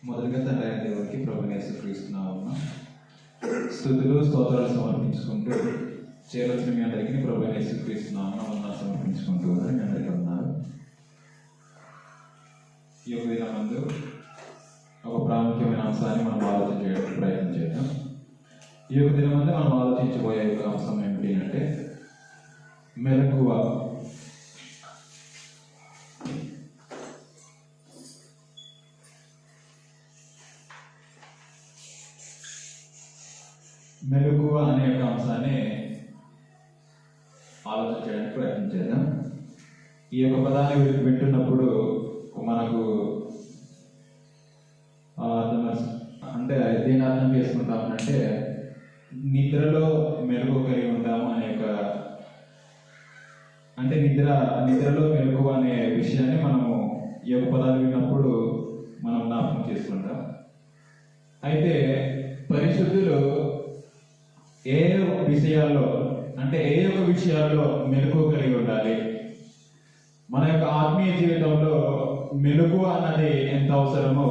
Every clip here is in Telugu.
మొదటిగా తండ్రి అయిన దేవుడికి ప్రభువైన యేసుక్రీస్తు నామమున స్తుతులు స్తోత్రాలు సమర్పించుకుంటూ చేరొచ్చిన మీ అందరికీ ప్రభువైన యేసుక్రీస్తు నామమున వందనాలు సమర్పించుకుంటూ మీ అందరికీ ఉన్నారు. ఈ యొక్క దినమందు ఒక ప్రాముఖ్యమైన అంశాన్ని మనం ఆలోచన చేయడానికి ప్రయత్నం చేద్దాం. ఈ యొక్క దినమందు మనం ఆలోచించబోయే యొక్క అంశం ఏమిటి అంటే మెలకువ. మెలకువ అనే యొక్క అంశాన్ని ఆలోచన చేయడానికి ప్రయత్నం చేద్దాం. ఈ యొక్క పదాన్ని వింటున్నప్పుడు మనకు అంటే దీని అర్థం చేసుకుంటామంటే నిద్రలో మెలకువ కలిగి ఉంటాము అనే యొక్క అంటే నిద్రలో మెలకువ అనే విషయాన్ని మనము ఈ యొక్క పదాలు విన్నప్పుడు మనం జ్ఞాపకం చేసుకుంటాం. అయితే పరిశుద్ధులు ఏ విషయాల్లో అంటే ఏ యొక్క విషయాల్లో మెలకువ కలిగి ఉండాలి, మన యొక్క ఆత్మీయ జీవితంలో మెలకువ అన్నది ఎంత అవసరమో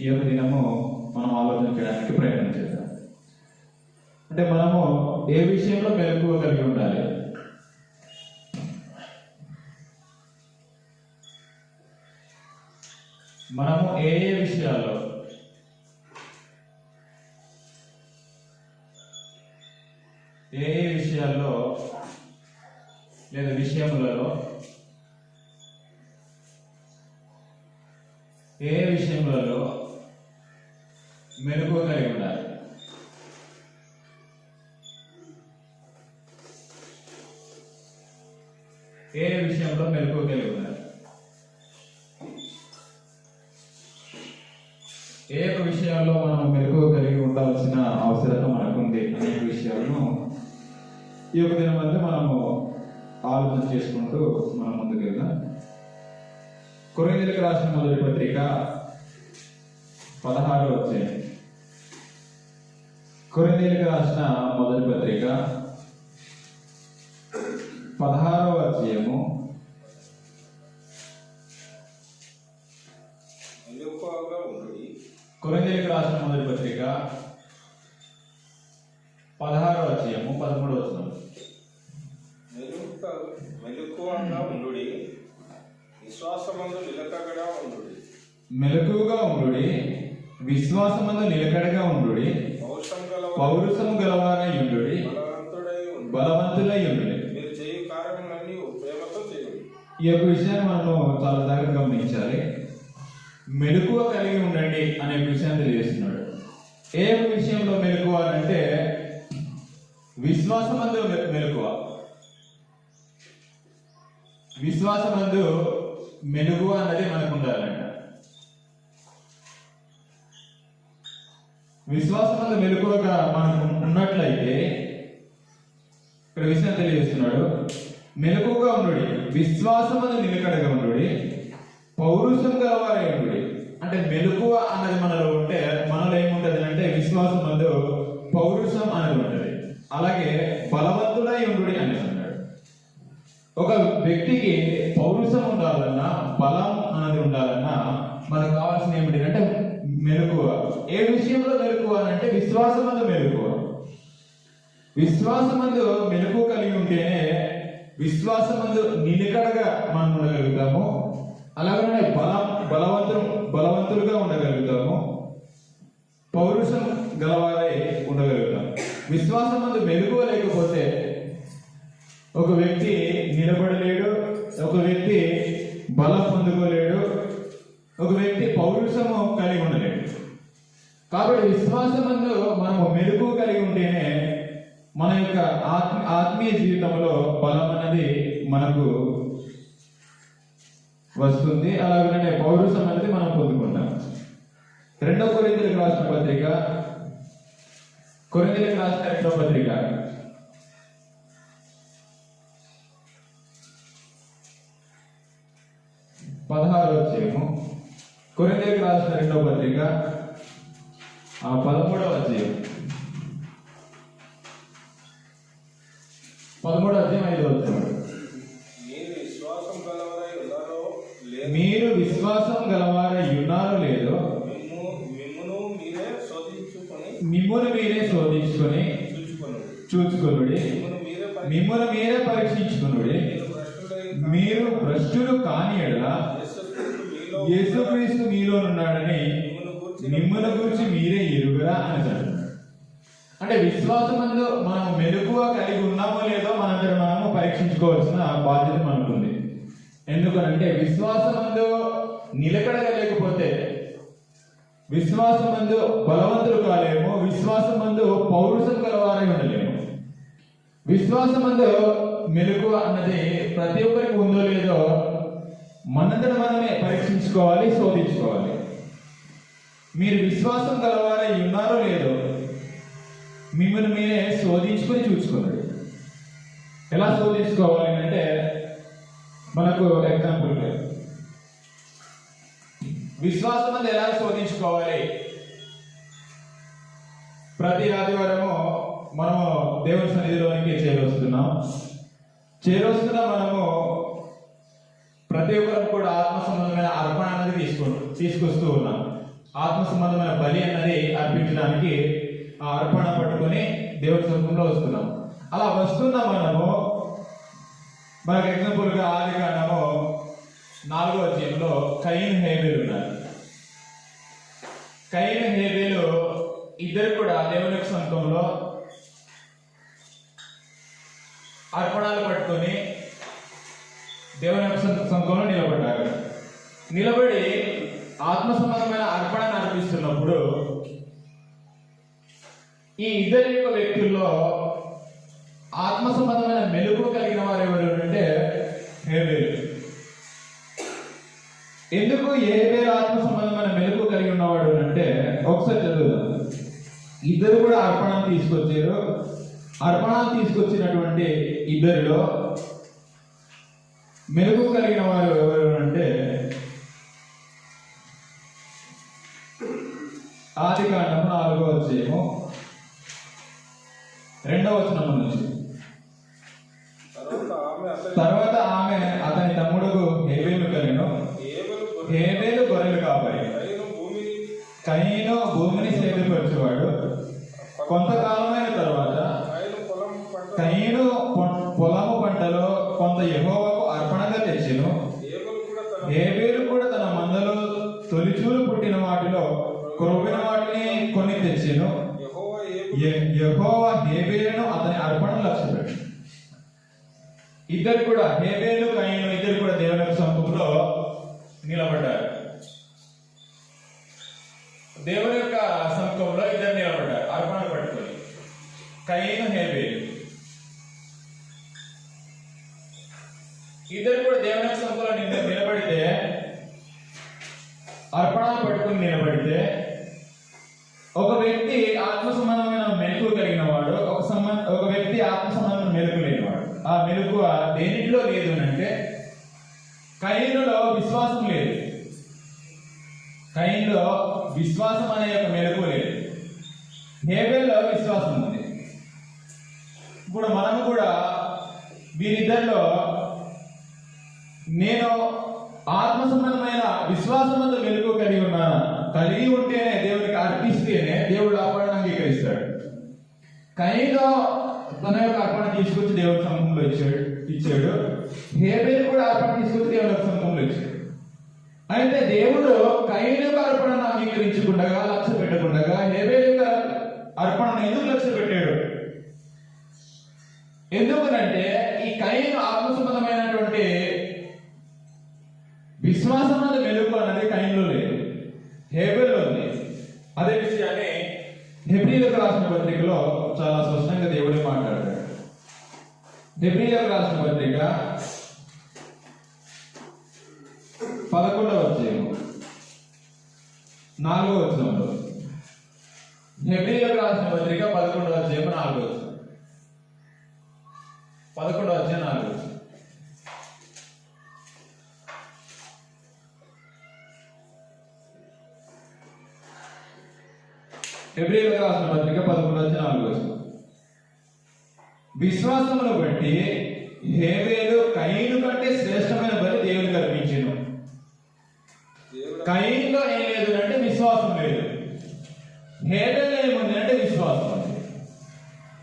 ఈ యొక్క దినము మనం ఆలోచన చేయడానికి ప్రయత్నం చేద్దాం. అంటే మనము ఏ విషయంలో మెలకువ కలిగి ఉండాలి, మనము ఏ విషయాల్లో లేదా విషయములలో మెలకువ కలిగి ఉండాలి. ఏ విషయంలో మెలకువ కలిగి ఉండాలి, ఏ యొక్క విషయాల్లో మనం మెలకువ కలిగి ఉండాల్సిన అవసరత మనకుంది అనే విషయాలను ఈ యొక్క దినం వల్ల మనము ఆలోచన చేసుకుంటూ మనం ముందుకు వెళ్దాం. కొరింథీయులకు రాసిన మొదటి పత్రిక 16వ అధ్యాయం. కొరింథీయులకు రాసిన మొదటి పత్రిక 16వ అధ్యాయము 13వ వచనం. మెలకువగా ఉండుడి, విశ్వాసమందు నిలకడగా ఉండుడి, పౌరుషము గలవారై ఉండుడి, బలవంతులై ఉండుడి. ఈ యొక్క విషయాన్ని మనము చాలా జాగ్రత్తగా గమనించాలి. మెలకువ కలిగి ఉండండి అనే విషయాన్ని తెలియజేస్తున్నాడు. ఏ విషయంలో మెలకువ అంటే విశ్వాసమందు మెలకువ. విశ్వాసమందు మెలకువ అన్నది మనకు ఉండాలంట. విశ్వాసమందు మెలకువగా మనకు ఉన్నట్లయితే ఇక్కడ విషయం తెలియజేస్తున్నాడు. మెలకువగా ఉండుడి, విశ్వాసమందు నిలకడగా ఉండుడి, పౌరుషం గలవారై ఉండుడి. అంటే మెలకువ అన్నది మనలో ఉంటే మనలో ఏముంటది అంటే విశ్వాసమందు పౌరుషం అనేది ఉంటది. అలాగే బలవంతుడై ఉండుడి అని అన్నాడు. ఒక వ్యక్తికి పౌరుషం ఉండాలన్నా, బలం అనేది ఉండాలన్నా మనకు కావాల్సిన ఏమిటి అంటే మెలకువ. ఏ విషయంలో మెలకువ అంటే విశ్వాసమందు మెలకువ. విశ్వాసమందు మెలకువ కలిగి ఉంటేనే విశ్వాసమందు నిలకడగా మనం ఉండగలుగుతాము. అలాగనే బలవంతులుగా ఉండగలుగుతాము, పౌరుషం గలవారై ఉండగలుగుతాము. విశ్వాసమందు మెలకువ లేకపోతే ఒక వ్యక్తి నిలబడలేడు, ఒక వ్యక్తి బలం పొందుకోలేడు, ఒక వ్యక్తి పౌరుషము కలిగి ఉండలేడు. కాబట్టి విశ్వాసమందు మనము మెలకువ కలిగి ఉంటేనే మన యొక్క ఆత్మీయ జీవితంలో బలం అనేది మనకు వస్తుంది. అలాగనే పౌరుషం అనేది మనం పొందుకుంటాం. 2వ కొరింథీయులకు రాసిన పత్రిక 16వ అధ్యాయము. కొరింథీయులకు రాసిన 2వ పత్రిక 13వ అధ్యాయం. 13వ అధ్యాయం 5వ వచనం. మీరు విశ్వాసం గలవారై ఉన్నారో లేదో మిమ్మును మీరే శోధించుకొని చూచుకొనుడి, మిమ్మును మీరే పరీక్షించుకొనుడి. మీరు భ్రష్టులు కాని ఎడల యేసుక్రీస్తు మీలోనున్నాడని మిమ్మును గురించి మీరే ఎరుగరా అని అంటాడు. అంటే విశ్వాసమందు మనం మెలకువ కలిగి ఉన్నామో లేదో మనందరం మనము పరీక్షించుకోవాల్సిన బాధ్యత మనకుంది. ఎందుకనంటే విశ్వాసమందు నిలకడగా లేకపోతే, విశ్వాసమందు బలవంతులు కాలేము, విశ్వాసమందు పౌరుషం కలవారై ఉండలేము. విశ్వాసమందు మెలకువ అన్నది ప్రతి ఒక్కరికి ఉందో లేదో మనందరం మనమే పరీక్షించుకోవాలి, శోధించుకోవాలి. మీరు విశ్వాసం కలవారై ఉన్నారో లేదో మిమ్మల్ని మీరే శోధించుకొని చూసుకోండి. ఎలా శోధించుకోవాలి అంటే మనకు ఎగ్జాంపుల్ విశ్వాసం అనేది ఎలా శోధించుకోవాలి. ప్రతి ఆదివారము మనము దేవుని సన్నిధిలోనికి చేరొస్తున్నా మనము ప్రతి ఒక్కరు కూడా ఆత్మ సంబంధమైన అర్పణ అనేది తీసుకొస్తూ ఉన్నాం. ఆత్మ సంబంధమైన బలి అన్నది అర్పించడానికి ఆ అర్పణ పట్టుకొని దేవుడి సముఖంలో వస్తున్నాం. అలా వస్తున్న మనము మనకు ఎగ్జాంపుల్ గా ఆదికాండము 4వ అధ్యాయంలో కయీను హేబేలు ఉన్నారు. కయీను హేబేలు ఇద్దరు కూడా దేవుని యొక్క సముఖంలో అర్పణలు పట్టుకొని దేవుని యొక్క సముఖంలో నిలబడ్డారు. నిలబడి ఆత్మ సంబంధమైన అర్పణను అర్పిస్తున్నప్పుడు ఈ ఇద్దరి యొక్క వ్యక్తుల్లో ఆత్మ సంబంధమైన మెలుగు కలిగిన వారు ఎవరు అంటే హేబేలు. ఎందుకు హేబేలు ఆత్మ సంబంధమైన మెలుగు కలిగి ఉన్నవాడు అంటే ఒకసారి చదువుదాం. ఇద్దరు కూడా అర్పణను తీసుకొచ్చారు. అర్పణను తీసుకొచ్చినటువంటి ఇద్దరిలో మెలుగు కలిగిన వారు ఎవరు అంటే ఆదికాండము 4వ అధ్యాయము 2వ వచనం నుంచి. తర్వాత ఆమె అతని తమ్ముడుకు హేబేలు కలిగెను. హేబేలు గొర్రెలు కాపాడి, కయీను భూమిని సేదపరిచేవాడు. కొంతకాలమైన తర్వాత కయీను పొలము పంటలో కొంత యెహోవాకు అర్పణగా తెచ్చెను. హేబేలు కూడా తన మందలో తొలిచూలు పుట్టిన వాటిలో క్రొవ్విన వాటిని కొని తెచ్చెను. యెహోవా హేబేలును అతని అర్పణను లక్ష్యపెట్టాడు. ఇద్దరు కూడా హేబేలు కయీను ఇద్దరు కూడా దేవుని సముఖంలో నిలబడ్డారు. దేవుని యొక్క సముఖంలో ఇద్దరు నిలబడ్డారు అర్పణలు పట్టుకొని, కయీను హేబేలు. ఇద్దరు కూడా దేవుని యొక్క సముఖంలో నిలబడితే, అర్పణలు పట్టుకుని నిలబడితే, ఒక వ్యక్తి ఆత్మ సంబంధమైన మెలకువ కలిగిన వాడు, ఒక వ్యక్తి ఆత్మ సంబంధమైన మెలకు లేనివాడు. ఆ మెలకువ దేనిలో లేదు అంటే కయీనులో విశ్వాసం లేదు. కయీనులో విశ్వాసం అనే ఒక మెలకువ లేదు. హేబేలులో విశ్వాసం ఉంది. ఇప్పుడు మనము కూడా వీరిద్దరిలో నేను ఆత్మ సంబంధమైన విశ్వాసమందు మెలకువ కలిగి ఉన్నానా, కలిగి ఉంటేనే దేవుడికి అర్పిస్తేనే దేవుడు అర్పణ అంగీకరిస్తాడు. కయీను తన యొక్క అర్పణ తీసుకొచ్చి దేవుడి సముఖంలో ఇచ్చాడు. హేబేలు కూడా అర్పణ తీసుకొచ్చి దేవుడి సముఖంలో ఇచ్చాడు. అయితే దేవుడు కయీను యొక్క అర్పణను అంగీకరించకుండా, లక్ష్య పెట్టకుండా హేబేలు యొక్క అర్పణను ఎందుకు లక్ష్య పెట్టాడు? ఎందుకనంటే ఈ కయీను ఆత్మ సంబంధమైనటువంటి విశ్వాసం అన్నది మెలుగు అన్నది కయీనులో లేదు, హేబేలులో ఉంది. అదే విషయాన్ని హెబ్రీయులకు రాసిన పత్రికలో చాలా స్పష్టంగా దేవుడే మాట్లాడాడు. హెబ్రీయులకు రాసిన పత్రిక 11వ అధ్యాయం 4వ వచనంలో, హెబ్రీయులకు రాసిన పత్రిక 11వ అధ్యాయం 4వ వచనం, 11వ అధ్యాయం 4వ వచనం. హెబ్రీయులకు రాసిన పత్రిక 11వ అధ్యాయం 4వ వచనం. విశ్వాసమును బట్టి హేబేలు కయీను కంటే శ్రేష్టమైన బలి దేవునికి అర్పించెను. కయీనులో ఏం లేదు అంటే విశ్వాసం లేదు. హేబేలు ఏముంది అంటే విశ్వాసం.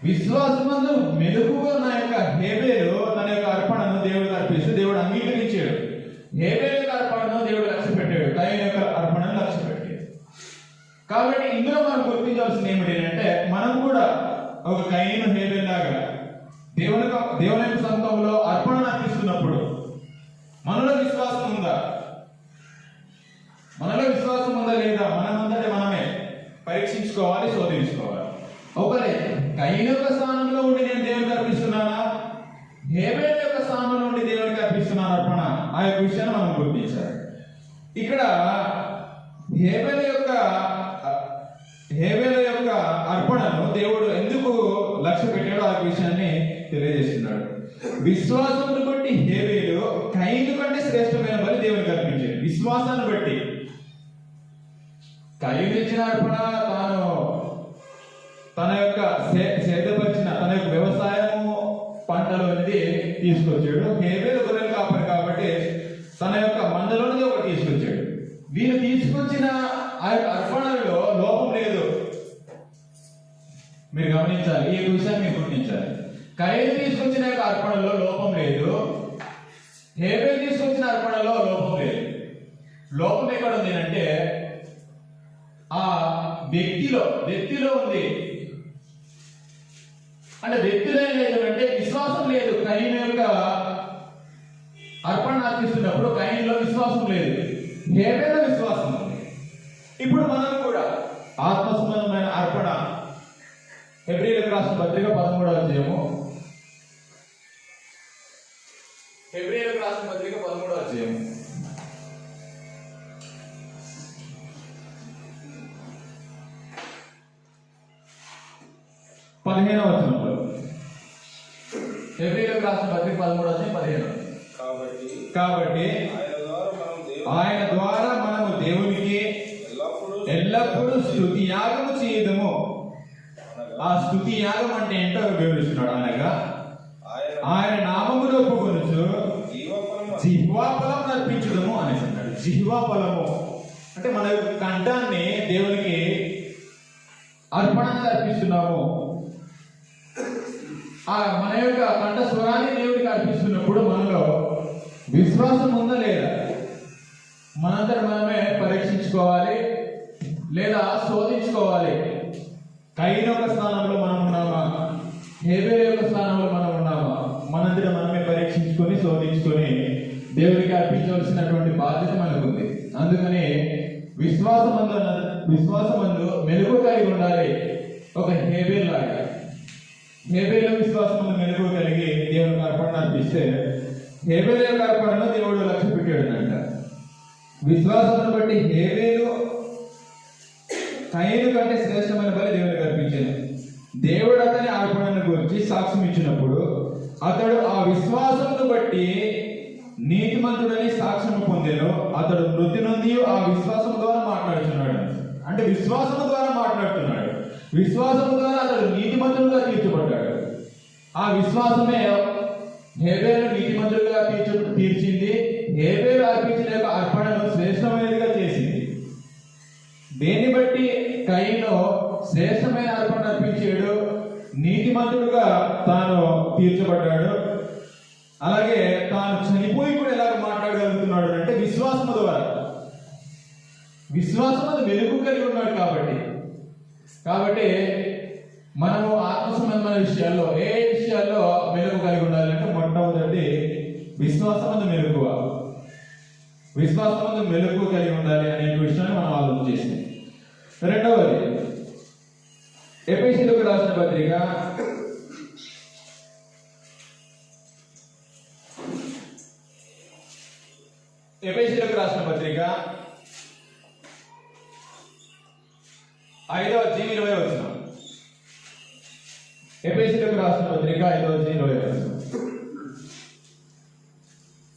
విశ్వాసమందు మెలకుగా ఉన్న యొక్క హేబేలు తన యొక్క అర్పణను దేవుడికి అర్పిస్తూ దేవుడు అంగీకరించాడు. హేబేలు యొక్క అర్పణను దేవుడు లక్ష్య పెట్టాడు, కయీను యొక్క అర్పణను లక్ష్య పెట్టాడు. కాబట్టి ఇందులో మనం గుర్తించాల్సింది ఏమిటి అంటే, మనం కూడా ఒక కయీను హేబేలు లాగా దేవుని యొక్క సముఖంలో అర్పణను అర్పిస్తున్నప్పుడు మనలో విశ్వాసం ఉందా? మనలో విశ్వాసం ఉందా లేదా? మనమంతటే మనమే పరీక్షించుకోవాలి, శోధించుకోవాలి. ఒకరే కయీను యొక్క స్థానంలో ఉండి నేను దేవునికి అర్పిస్తున్నానా, హేబేలు యొక్క స్థానంలో ఉండి దేవునికి అర్పిస్తున్నాను అర్పణ, ఆ యొక్క విషయాన్ని మనం గుర్తించాలి. ఇక్కడ హేబేలు యొక్క అర్పణను దేవుడు ఎందుకు లక్ష్య పెట్టాడో ఆ విషయాన్ని తెలియజేస్తున్నాడు. విశ్వాసమును బట్టి హేబేలు కయీను కంటే శ్రేష్టమైన బలి దేవునికి అర్పించాడు. విశ్వాసాన్ని బట్టి కయీను ఇచ్చిన అర్పణ తాను తన యొక్క సేదపరిచిన తన యొక్క వ్యవసాయము పంటలో అనేది తీసుకొచ్చాడు. హేబేలు గొర్రెలు కాపరి కాబట్టి తన యొక్క మందలోనిది ఒకటి తీసుకొచ్చాడు. వీరు తీసుకొచ్చిన ఆ యొక్క అర్పణలో లోపం లేదు. మీరు గమనించాలి, ఈ విషయాన్ని మీరు గుర్తించాలి. కయీను తీసుకొచ్చిన యొక్క అర్పణలో లోపం లేదు, హేబేలు తీసుకొచ్చిన అర్పణలో లోపం లేదు. లోపం ఎక్కడ ఉంది అంటే ఆ వ్యక్తిలో ఉంది. అంటే వ్యక్తిలో లేదు అంటే విశ్వాసం లేదు. కయీను యొక్క అర్పణ అర్పిస్తున్నప్పుడు కయీనులో విశ్వాసం లేదు, హేబేలులో విశ్వాసం ఉంది. ఇప్పుడు మనం కూడా ఆత్మ సంబంధమైన అర్పణ, హెబ్రీయులకు రాసిన పత్రిక 13వ అధ్యాయము, హెబ్రీయులకు రాసిన పత్రిక 13వ అధ్యాయము 15వ వచనంలో, హెబ్రీయులకు రాసిన పత్రిక 13వ అధ్యాయం 15. కాబట్టి ఆయన ద్వారా మనము దేవునికి ఎల్లప్పుడూ స్తుతి యాగము చేయదము. ఆ స్తుతి యాగం అంటే ఏంటో వివరిస్తున్నాడు. అనగా ఆయన నామములో ఒప్పుకొనుచు జిహ్వాఫలం అర్పించడము అనేసి అన్నాడు. జిహ్వాఫలము అంటే మన యొక్క కంఠాన్ని దేవునికి అర్పణగా అర్పిస్తున్నాము. మన యొక్క కంఠ స్వరాన్ని దేవుడికి అర్పిస్తున్నప్పుడు మనలో విశ్వాసం ఉందా లేదా? మనందరం మనమే పరీక్షించుకోవాలి లేదా శోధించుకోవాలి. కయీను యొక్క స్థానంలో మనం ఉన్నామా, హేబేలు యొక్క స్థానంలో మనం ఉన్నామా? మనందరం మనమే పరీక్షించుకొని శోధించుకొని దేవుడికి అర్పించవలసినటువంటి బాధ్యత మనకు ఉంది. అందుకని విశ్వాసమందు మెలుగు కలిగి ఉండాలి. ఒక హేబేలు లాగా హేబేలు విశ్వాసమందు మెలుగు కలిగి దేవునికి అర్పణ అర్పిస్తే హేబేలు యొక్క అర్పణను దేవుడు లక్ష్య పెట్టాడు అంట. విశ్వాసమును బట్టి హేబేలు కయీను కంటే శ్రేష్టమైన బలి దేవునికి అర్పించాను. దేవుడు అతని అర్పణను గురించి సాక్ష్యం ఇచ్చినప్పుడు అతడు ఆ విశ్వాసమును బట్టి నీతిమంతుడని సాక్ష్యం పొందెను. అతడు మృతి నొంది ఆ విశ్వాసం ద్వారా మాట్లాడుతున్నాడు. అంటే విశ్వాసము ద్వారా మాట్లాడుతున్నాడు. విశ్వాసము ద్వారా అతడు నీతిమంతుడుగా తీర్చబడ్డాడు. ఆ విశ్వాసమే హేబేలు నీతిమంతుడుగా తీర్చింది. హేబేలు అర్పించిన యొక్క అర్పణను శ్రేష్టమైనదిగా చేసింది. దేన్ని బట్టి కయీను శ్రేష్టమైన అర్పణ అర్పించాడు, నీతిమంతుడుగా తాను తీర్చబడ్డాడు. అలాగే తాను చనిపోయి కూడా ఎలాగ మాట్లాడగలుగుతున్నాడు అంటే విశ్వాసము ద్వారా. విశ్వాసం అది వెలుగు కలిగి ఉన్నాడు. కాబట్టి మనము ఆత్మ సంబంధమైన విషయాల్లో ఏ విషయాల్లో మెలుగు కలిగి ఉండాలంటే మొట్టమొదటి విశ్వాసమందు మెలుగు కలిగి ఉండాలి అనే విషయాన్ని మనం ఆలోచన చేస్తాం. రెండవది ఎఫెసీయులకు రాసిన పత్రిక 5వ అధ్యాయం 20వ వచనం. ఎఫెసీయులకు రాసిన పత్రిక 5వ అధ్యాయం 20వ వచనం.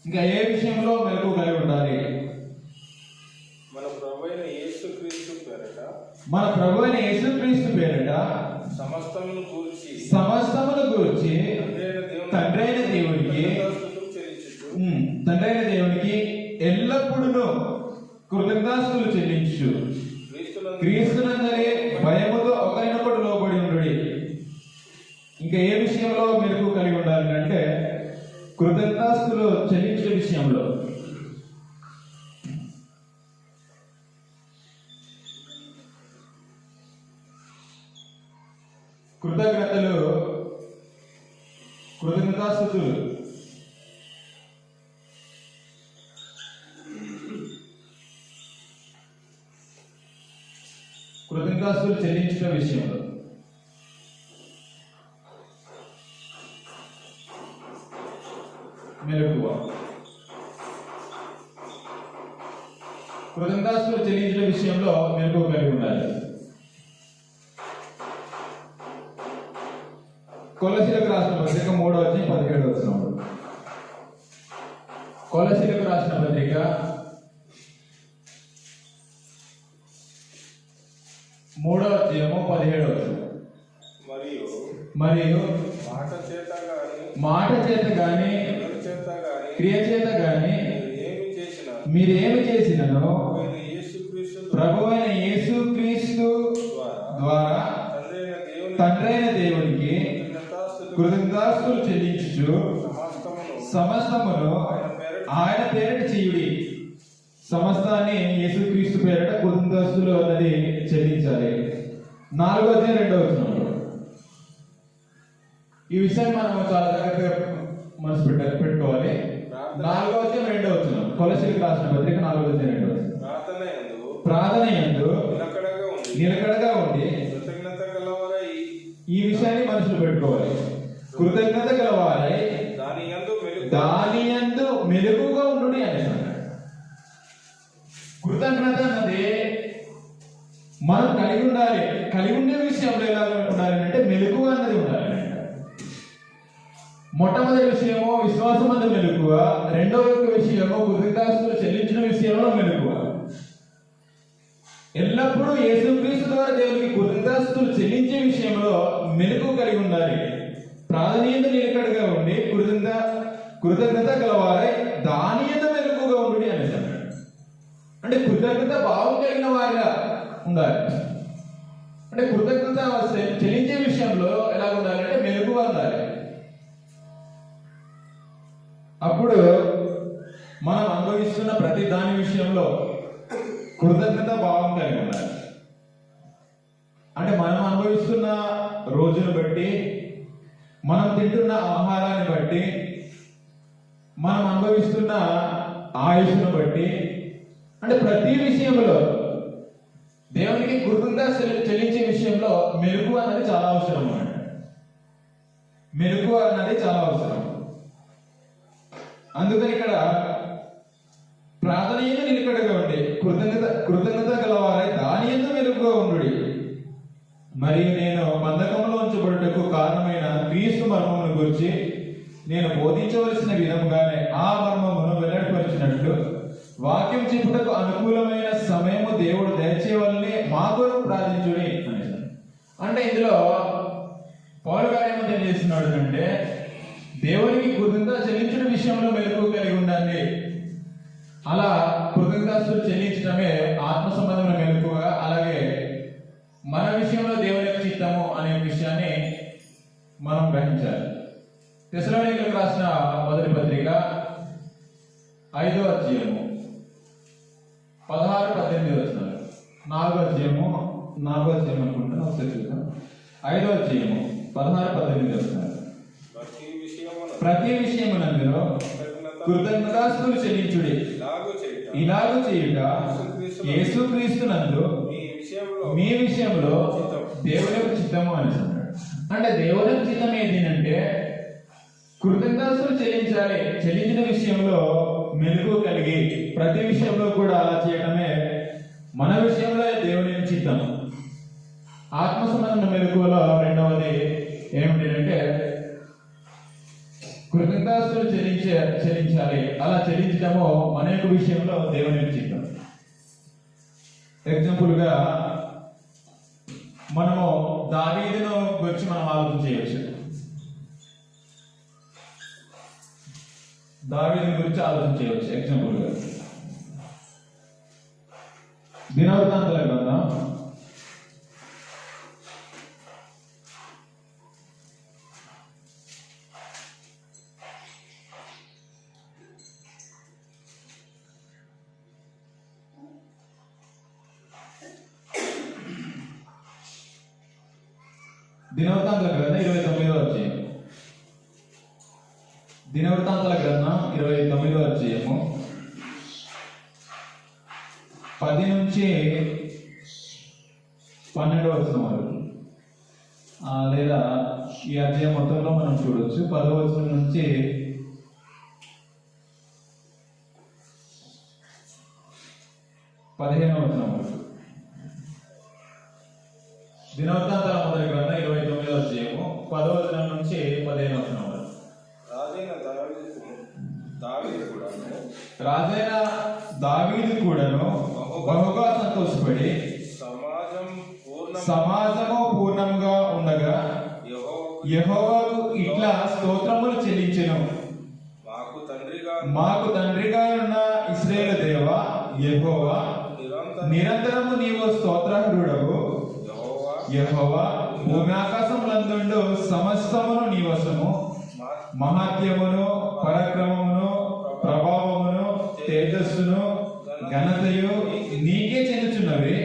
ఇంకా ఏ విషయంలో మెలకు కలిగి ఉండాలి? మన ప్రభు అయిన యేసుక్రీస్తు పేరట సమస్తమును గూర్చి తండ్రైన దేవునికి ఎల్లప్పుడూ కృతజ్ఞతాస్తుతులు చెల్లించు. క్రీస్తునందరి భయముతో ఒకరినొకడు లోబడి ఉండుడి. కృతజ్ఞతలు, కృతజ్ఞతాస్తుతులు. కృతజ్ఞతాస్తుతులు చెల్లించడం విషయంలో మెలకువ. కృతజ్ఞతాస్తుతులు చెల్లించడం విషయంలో మెలకువ కలిగి ఉండాలి. కొలసీలకు రాసిన పత్రిక 3:17. కొలసీలకు రాసిన పత్రిక 3:17. మరియు మాట చేత గాని క్రియ చేత గాని మీరేమి చేసినను ప్రభువైన యేసుక్రీస్తు ద్వారా తండ్రైన దేవునికి కృతజ్ఞతాస్తుతులు చెల్లించుచు సమస్తమును ఆయన పేరిట చేయుడి. సమస్తాన్ని యేసుక్రీస్తు పేరిట కృతజ్ఞతాస్తుతులు అన్నది చెల్లించాలి. 4:2. ఈ విషయాన్ని మనం చాలా జాగ్రత్తగా మనసు పెట్టుకోవాలి. 4:2. కొలసీలకు రాసిన పత్రిక 4:2. ప్రార్థన యందు నిలకడగా ఉండి, ఈ విషయాన్ని మనసులో పెట్టుకోవాలి. కృతజ్ఞత గలవారై దాని యందు మెలకుగా ఉండు అనేసి అన్నాడు. కృతజ్ఞత అన్నది మనం కలిగి ఉండాలి. కలిగి ఉండే విషయంలో ఎలా ఉండాలి అంటే మెలకువ అన్నది ఉండాలి. మొట్టమొదటి విషయమో విశ్వాసం అన్నది మెలకువ. రెండవ విషయమో కృతజ్ఞతాస్తుతులు చెల్లించిన విషయంలో మెలకువ. ఎల్లప్పుడూ యేసుక్రీస్తు ద్వారా దేవునికి కృతజ్ఞతాస్తుతులు చెల్లించే విషయంలో మెలకువ కలిగి ఉండాలి. ప్రాధాన్యత నిలకడగా ఉండి కృతజ్ఞత గలవారై దాని యందు మెలకుగా ఉండు అనేసి అన్నాడు. అంటే కృతజ్ఞత భావం కలిగిన వారిగా ఉండాలి. అంటే కృతజ్ఞత చెల్లించే విషయంలో ఎలా ఉండాలి అంటే మెలకుగా ఉండాలి. అప్పుడు మనం అనుభవిస్తున్న ప్రతి దాని విషయంలో కృతజ్ఞత భావం కలిగి ఉండాలి. అంటే మనం అనుభవిస్తున్న రోజును బట్టి, మనం తింటున్న ఆహారాన్ని బట్టి, మనం అనుభవిస్తున్న ఆయుష్ను బట్టి, అంటే ప్రతి విషయంలో దేవునికి కృతజ్ఞత చెల్లించే విషయంలో మెలకువ అన్నది చాలా అవసరం. మెలకువ అన్నది చాలా అవసరం. అందుకని ఇక్కడ ప్రార్థన యందు నిలకడగా ఉండి కృతజ్ఞత గలవారై దాని యందు మెలకుగా ఉండు. మరియు నేను బంధకంలో ఉంచబడుటకు కారణమైన క్రీస్తు మర్మమును గురించి నేను బోధించవలసిన విధముగానే ఆ మర్మమును వెల్లడిపరిచినట్లు వాక్యం చెప్పుటకు అనుకూలమైన సమయము దేవుడు దయచేయవలనే మా కొరకు ప్రార్థించుడి అనేసి. అంటే ఇందులో పౌలు గారు ఏమని చేస్తున్నాడు అంటే దేవునికి కృతజ్ఞత చెల్లించడం విషయంలో మెలకువ కలిగి ఉండాలి. అలా కృతజ్ఞతాస్తుతులు చెల్లించడమే ఆత్మ సంబంధమైన మెలకువగా, అలాగే మన విషయంలో దేవుని యొక్క చిత్తము అనే విషయాన్ని మనం గ్రహించాలి. తెస్సలోనికీయులకు రాసిన మొదటి పత్రిక 5వ అధ్యాయము 16-18. 4వ అధ్యాయము అనుకుంటాను, ఒకసారి చూద్దాం. 5వ అధ్యాయము 16-18. ప్రతి విషయమునందును కృతజ్ఞతాస్తుతులు చెల్లించుడి. ఇలాగు చేయుట యేసుక్రీస్తునందు మీ విషయంలో దేవుని యొక్క చిత్తము అని అన్నాడు. అంటే దేవుని యొక్క చిత్తం ఏంటంటే కృతజ్ఞతాస్తుతులు చెల్లించాలి. చెల్లించిన విషయంలో మెలకువ కలిగి ప్రతి విషయంలో కూడా అలా చేయడమే మన విషయంలో దేవుని యొక్క చిత్తం. ఆత్మ సంబంధమైన మెలకువలో రెండవది ఏమిటంటే కృతజ్ఞతాస్తుతులు చెల్లించాలి. అలా చెల్లించడము మన యొక్క విషయంలో దేవుని యొక్క చిత్తం. ఎగ్జాంపుల్ గా మనము దావీదును గురించి మనం ఆలోచన చేయవచ్చు. ఎగ్జాంపుల్ గా దినవృత్తాంతాల గ్రంథం దినవృత్తాంతాల గ్రంథం 29వ అధ్యాయం. దినవృత్తాంతాల గ్రంథం 29వ అధ్యాయము 10 నుంచి 12వ వచనం వరకు, లేదా ఈ అధ్యాయం మొత్తంలో మనం చూడొచ్చు. 10వ వచనం నుంచి 15వ వచనం వరకు. దినవృత్తాంతాల మొదటి గ్రంథం 29వ అధ్యాయము 10వ వచనం నుంచి 15వ వచనం వరకు. రాజైన దావీదు కూడాను బహుగా సంతోషపడి సమాజము పూర్ణంగా ఉండగా యెహోవాకు ఇట్లా స్తోత్రములు చెల్లించెను. మాకు తండ్రిగా ఉన్న ఇశ్రాయేలు దేవా యెహోవా, నిరంతరము నీవు స్తోత్రార్హుడవు. యెహోవా, భూమి ఆకాశములందుండు సమస్తమును నీ వశము. మహాత్యమును, పరాక్రమమును, ప్రభావమును, తేజస్సును, ఘనతయు నీకే చెందుచున్నవి.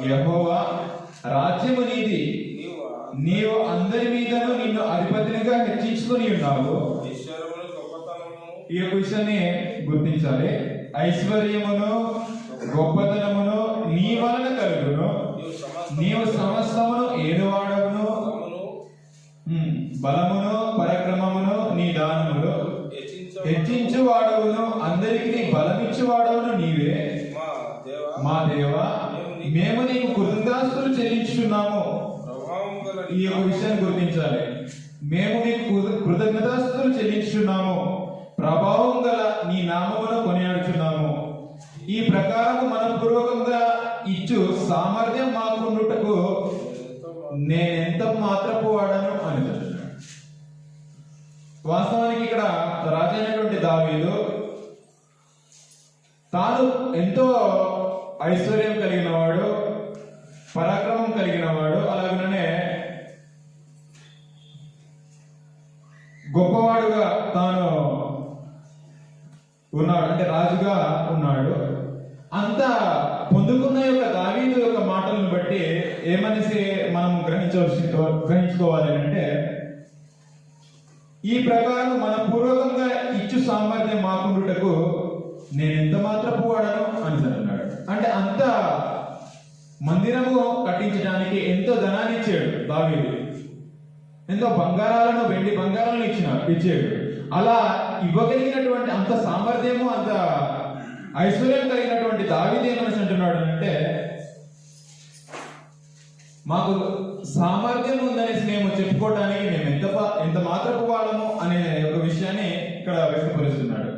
యెహోవా, రాజ్యము నీది. నీవు అందరి మీదను నిన్ను అధిపతినిగా హెచ్చించుకొని ఉన్నావు. ఈ యొక్క విషయాన్ని గుర్తించాలి. ఐశ్వర్యమును గొప్పతనమును నీ వలన కలుగును. నీవు సమస్తమును ఏడువాడవును. బలమును పరాక్రమమును నీ దానములు. హెచ్చించు వాడవును, అందరికి బలమిచ్చు వాడవును నీవే. మా దేవా, మేము నీకు కృతజ్ఞతాస్తులు చెల్లించున్నాము. ఈ యొక్క విషయాన్ని గుర్తించాలి. మేము నీకు కృతజ్ఞతాస్తులు చెల్లించున్నాము. ప్రభావం గల నీ నామమును కొనియాడుచున్నాము. ఈ ప్రకారము మనపూర్వకంగా ఇచ్చు సామర్థ్యం మాకుండుటకు నేనెంత మాత్రపు వాడను అని చెప్తున్నాడు. వాస్తవానికి ఇక్కడ రాజైనటువంటి దావీదు తాను ఎంతో ఐశ్వర్యం కలిగిన వాడు, పరాక్రమం కలిగిన వాడు, అలాగనే గొప్పవాడుగా తాను ఉన్నాడు, అంటే రాజుగా ఉన్నాడు. అంత పొందుకున్న యొక్క దావీదు యొక్క మాటలను బట్టి ఏమనేసి మనం గ్రహించుకోవాలి అంటే, ఈ ప్రకారం మన పూర్వకంగా ఇచ్చు సామర్థ్యం మాకుండుటకు నేను ఎంత మాత్రపు వాడను అని అన్నాడు. అంటే అంత మందిరము కట్టించడానికి ఎంతో ధనాన్ని ఇచ్చాడు దావీదు. ఎంతో బంగారాలను, వెండి బంగారాలను ఇచ్చాడు. అలా ఇవ్వగలిగినటువంటి అంత సామర్థ్యము, అంత ఐశ్వర్యం కలిగినటువంటి దావీదు ఏమని అంటున్నాడు అంటే, మాకు సామర్థ్యం ఉందనేసి మేము చెప్పుకోవడానికి మేము ఎంత మాత్రపు వాళ్ళము అనే ఒక విషయాన్ని ఇక్కడ వ్యక్తపరుస్తున్నాడు.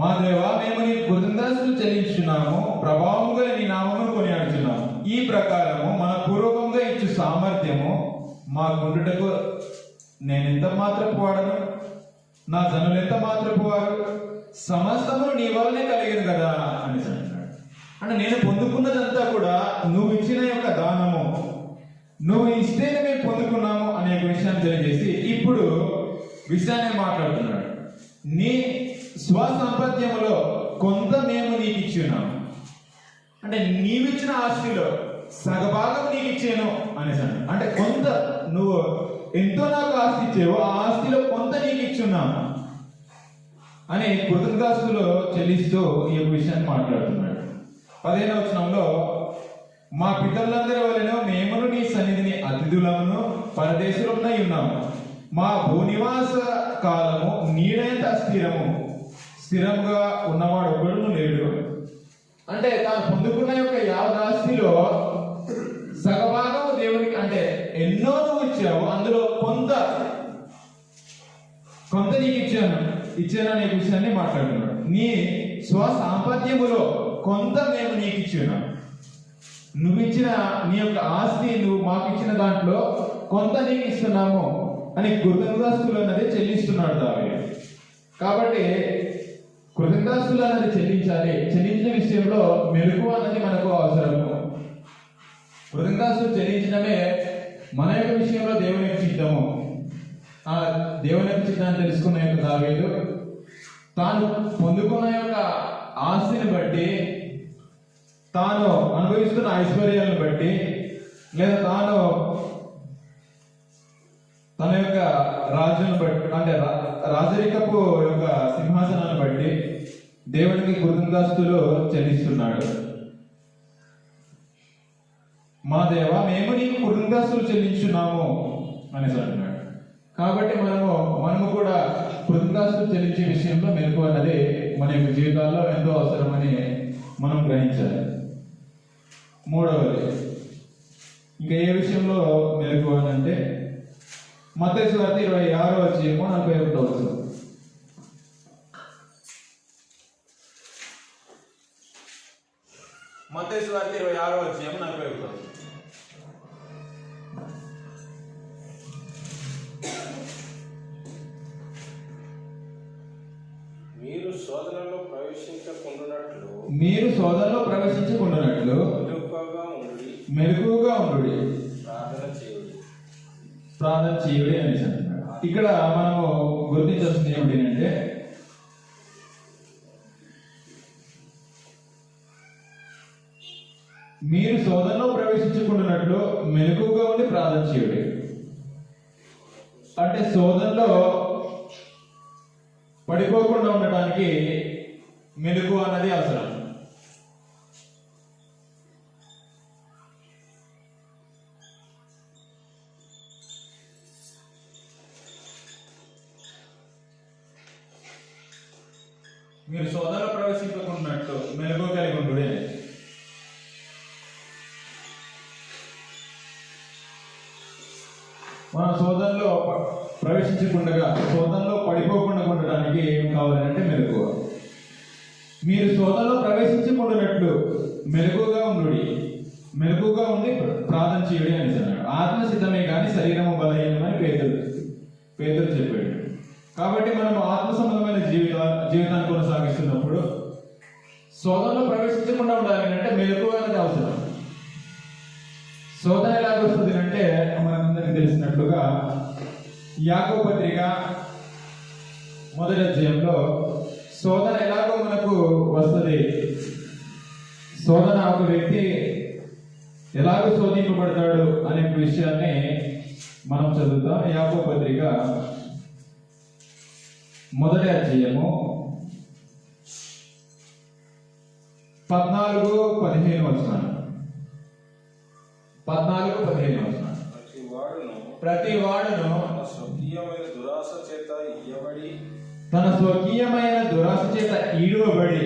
మా దేవా, మేము నీ కృతజ్ఞతాస్తులు చెల్లించున్నాము. ప్రభావముగా నీ నామమును కొనియాడుచున్నాము. ఈ ప్రకారము మన పూర్వకంగా ఇచ్చు సామర్థ్యము మా గుండుటకు నేను ఎంత మాత్రపు వాడను, నా జనులు ఎంత మాత్రపు వారు, సమస్తమును నీ వల్లనే కలిగింది కదా అని అంటున్నాడు. అంటే నేను పొందుకున్నదంతా కూడా నువ్వు ఇచ్చిన యొక్క దానము, నువ్వు ఇస్తేనే మేము పొందుకున్నాము అనే విషయాన్ని తెలియజేసి ఇప్పుడు విషయాన్ని మాట్లాడుతున్నాడు. నీ స్వసంపత్యములో కొంత మేము నీకు ఇచ్చున్నాము. అంటే నీవిచ్చిన ఆస్తిలో సగభాగం నీకు ఇచ్చాను అనేసి. అంటే కొంత నువ్వు ఎంతో నాకు ఆస్తి ఇచ్చావు, ఆ ఆస్తిలో కొంత నీకు ఇచ్చున్నాము అని కృతజ్ఞతాస్తులు చెల్లిస్తూ ఈ విషయాన్ని మాట్లాడుతున్నాడు. 15వ వచనంలో, మా పితరులందరి వలన మేమును నీ సన్నిధిని అతిథులమును పరదేశులమునై ఉన్నాము. మా భూనివాస కాలము నీడైనంత స్థిరంగా ఉన్నవాడు ఒకడును లేడు. అంటే తాను పొందుకున్న యొక్క యావదాస్తిలో సగభాగము దేవునికి, అంటే ఎన్నో నువ్వు ఇచ్చావు, అందులో కొంత నీకు ఇచ్చాను అనే విషయాన్ని మాట్లాడుతున్నాడు. నీ స్వసాంపత్యములో కొంత మేము నీకు ఇచ్చాను. నువ్వు ఇచ్చిన నీ యొక్క ఆస్తి, నువ్వు మాకు ఇచ్చిన దాంట్లో కొంత నీకు ఇస్తున్నాము అని కృతజ్ఞతాస్తులు అన్నది చెల్లిస్తున్నాడు దావీదు. కాబట్టి కృతజ్ఞతాస్తులు అన్నది చెల్లించాలి. చెల్లించిన విషయంలో మెలకువ అన్నది మనకు అవసరము. కృతజ్ఞతాస్తులు చెల్లించడమే మన యొక్క విషయంలో దేవుని యొక్క చిత్తము. ఆ దేవుని యొక్క చిత్తాన్ని తెలుసుకున్న యొక్క దావీదు తాను పొందుకున్న యొక్క ఆస్తిని బట్టి, తాను అనుభవిస్తున్న ఐశ్వర్యాలను బట్టి లేదా తాను తన యొక్క రాజ్యం బట్టి అంటే రాజరికపు యొక్క సింహాసనాన్ని బట్టి దేవునికి కృతజ్ఞతాస్తులు చెల్లిస్తున్నాడు. మా దేవా, మేము నీకు కృతజ్ఞతాస్తులు చెల్లించున్నాము అనేసి అంటున్నాడు. కాబట్టి మనము కూడా కృతజ్ఞతాస్తులు చెల్లించే విషయంలో మెలకు అన్నది మన యొక్క జీవితాల్లో ఎంతో అవసరమని మనం గ్రహించాలి. మూడవది, ఇంకా ఏ విషయంలో మెలకు అని అంటే మత్తయి సువార్త 26:41. మత్తయి సువార్త 26:41. మీరు శోధనలో ప్రవేశించకుండునట్లు మెలకువగా ఉండుడి, ప్రార్థన చేయుడి అనేసి అంటున్నాడు. ఇక్కడ మనము గుర్తించాల్సింది ఏమిటి అంటే మీరు శోధనలో ప్రవేశించకుండానట్లు మెలకువగా ఉండి ప్రార్థన చేయుడి. అంటే శోధనలో పడిపోకుండా ఉండటానికి మెలకు అన్నది అవసరం. మీరు శోధనలో ప్రవేశించకున్నట్టు మెలకు కలిగి ఉండుడే. మన శోధనలో ప్రవేశించకుండా, శోధనలో పడిపోకుండా ఉండడానికి ఏం కావాలంటే మెలకువ. మీరు శోధనలో ప్రవేశించకుండానట్లు మెలకువగా ఉండి ప్రార్థన చేయుడి అని అన్నాడు. ఆత్మ సిద్ధమే కానీ శరీరము బలహీనమని పేతురు చెప్పాడు. కాబట్టి మనం ఆత్మ సంబంధమైన జీవితాన్ని కొనసాగిస్తున్నప్పుడు శోధనలో ప్రవేశించకుండా ఉండాలి అంటే మెలకువ అనేది అవసరం. శోధన ఎలాగ వస్తుంది అంటే మనందరికీ తెలిసినట్లుగా యాకోబు పత్రిక 1వ అధ్యాయంలో శోధన ఎలాగో మనకు వస్తుంది, శోధన ఒక వ్యక్తి ఎలాగో శోధింపబడతాడు అనే విషయాన్ని మనం చదువుతాం. యాకోబు పత్రిక 1వ అధ్యాయము 14-15 వచనాలు. 14-15 వచనాలు. ప్రతి వాడును తన స్వకీయమైన దురాశ చేత ఈడవబడి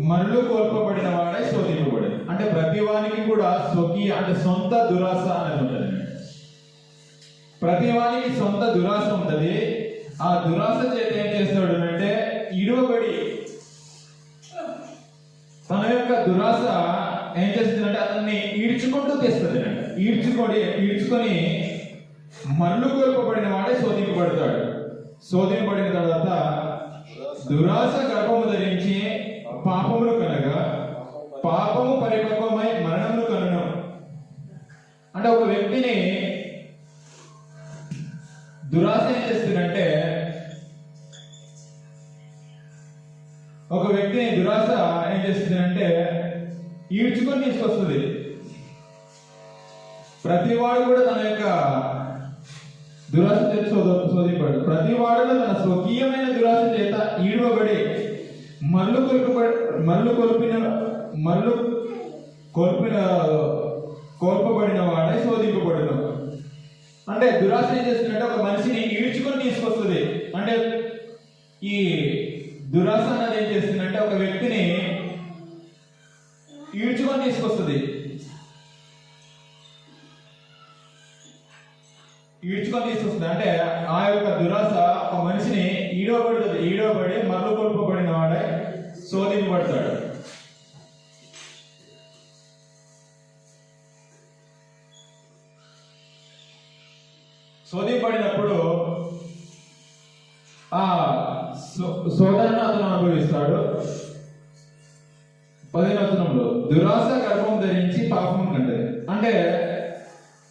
మరలు కోల్పబడిన వాడై శోధింపబడి. అంటే ప్రతి వానికి కూడా స్వకీయ అంటే సొంత దురాశ అనేది ఉంటుంది. ప్రతి వానికి సొంత దురాశ ఉంటుంది. ఆ దురాశ చేత ఏం చేస్తాడు అంటే ఈడవబడి, తన యొక్క దురాశ ఏం చేస్తుందంటే అతన్ని ఈడ్చుకుంటూ తెస్తుంది. ఈడ్చుకొని మరలు కోల్పబడిన వాడే శోధింపబడతాడు. శోధింపబడిన తర్వాత దురాశ గర్భము ధరించి పాపమును కనగా పాపము పరిపక్వమై మరణమును కనును. అంటే ఒక వ్యక్తిని దురాశ ఏం చేస్తుందంటే, ఒక వ్యక్తిని దురాశ ఏం చేస్తుందంటే ఈడ్చుకొని తీసుకొస్తుంది. ప్రతి వాడు కూడా తన యొక్క దురాశ చేత శోధింపడు. ప్రతి వాడులో తన స్వకీయమైన దురాశ చేత ఈడవబడి మరలు కోల్పబడిన వాడై శోధింపబడును. అంటే దురాశ ఏం చేస్తుందంటే ఒక మనిషిని ఈడ్చుకొని తీసుకొస్తుంది. అంటే ఈ దురాశ అన్నది ఏం చేస్తుందంటే ఒక వ్యక్తిని ఈడ్చుకొని తీసుకొస్తుంది. అంటే ఆ యొక్క దురాశ ఒక మనిషిని ఈడవబడి మరలు కోల్పబడిన వాడే శోధింపబడతాడు. శోధింపబడినప్పుడు ఆ శోధనను అతను అనుభవిస్తాడు. 10వ వచనంలో దురాశ గర్భం ధరించి పాపం కంటది. అంటే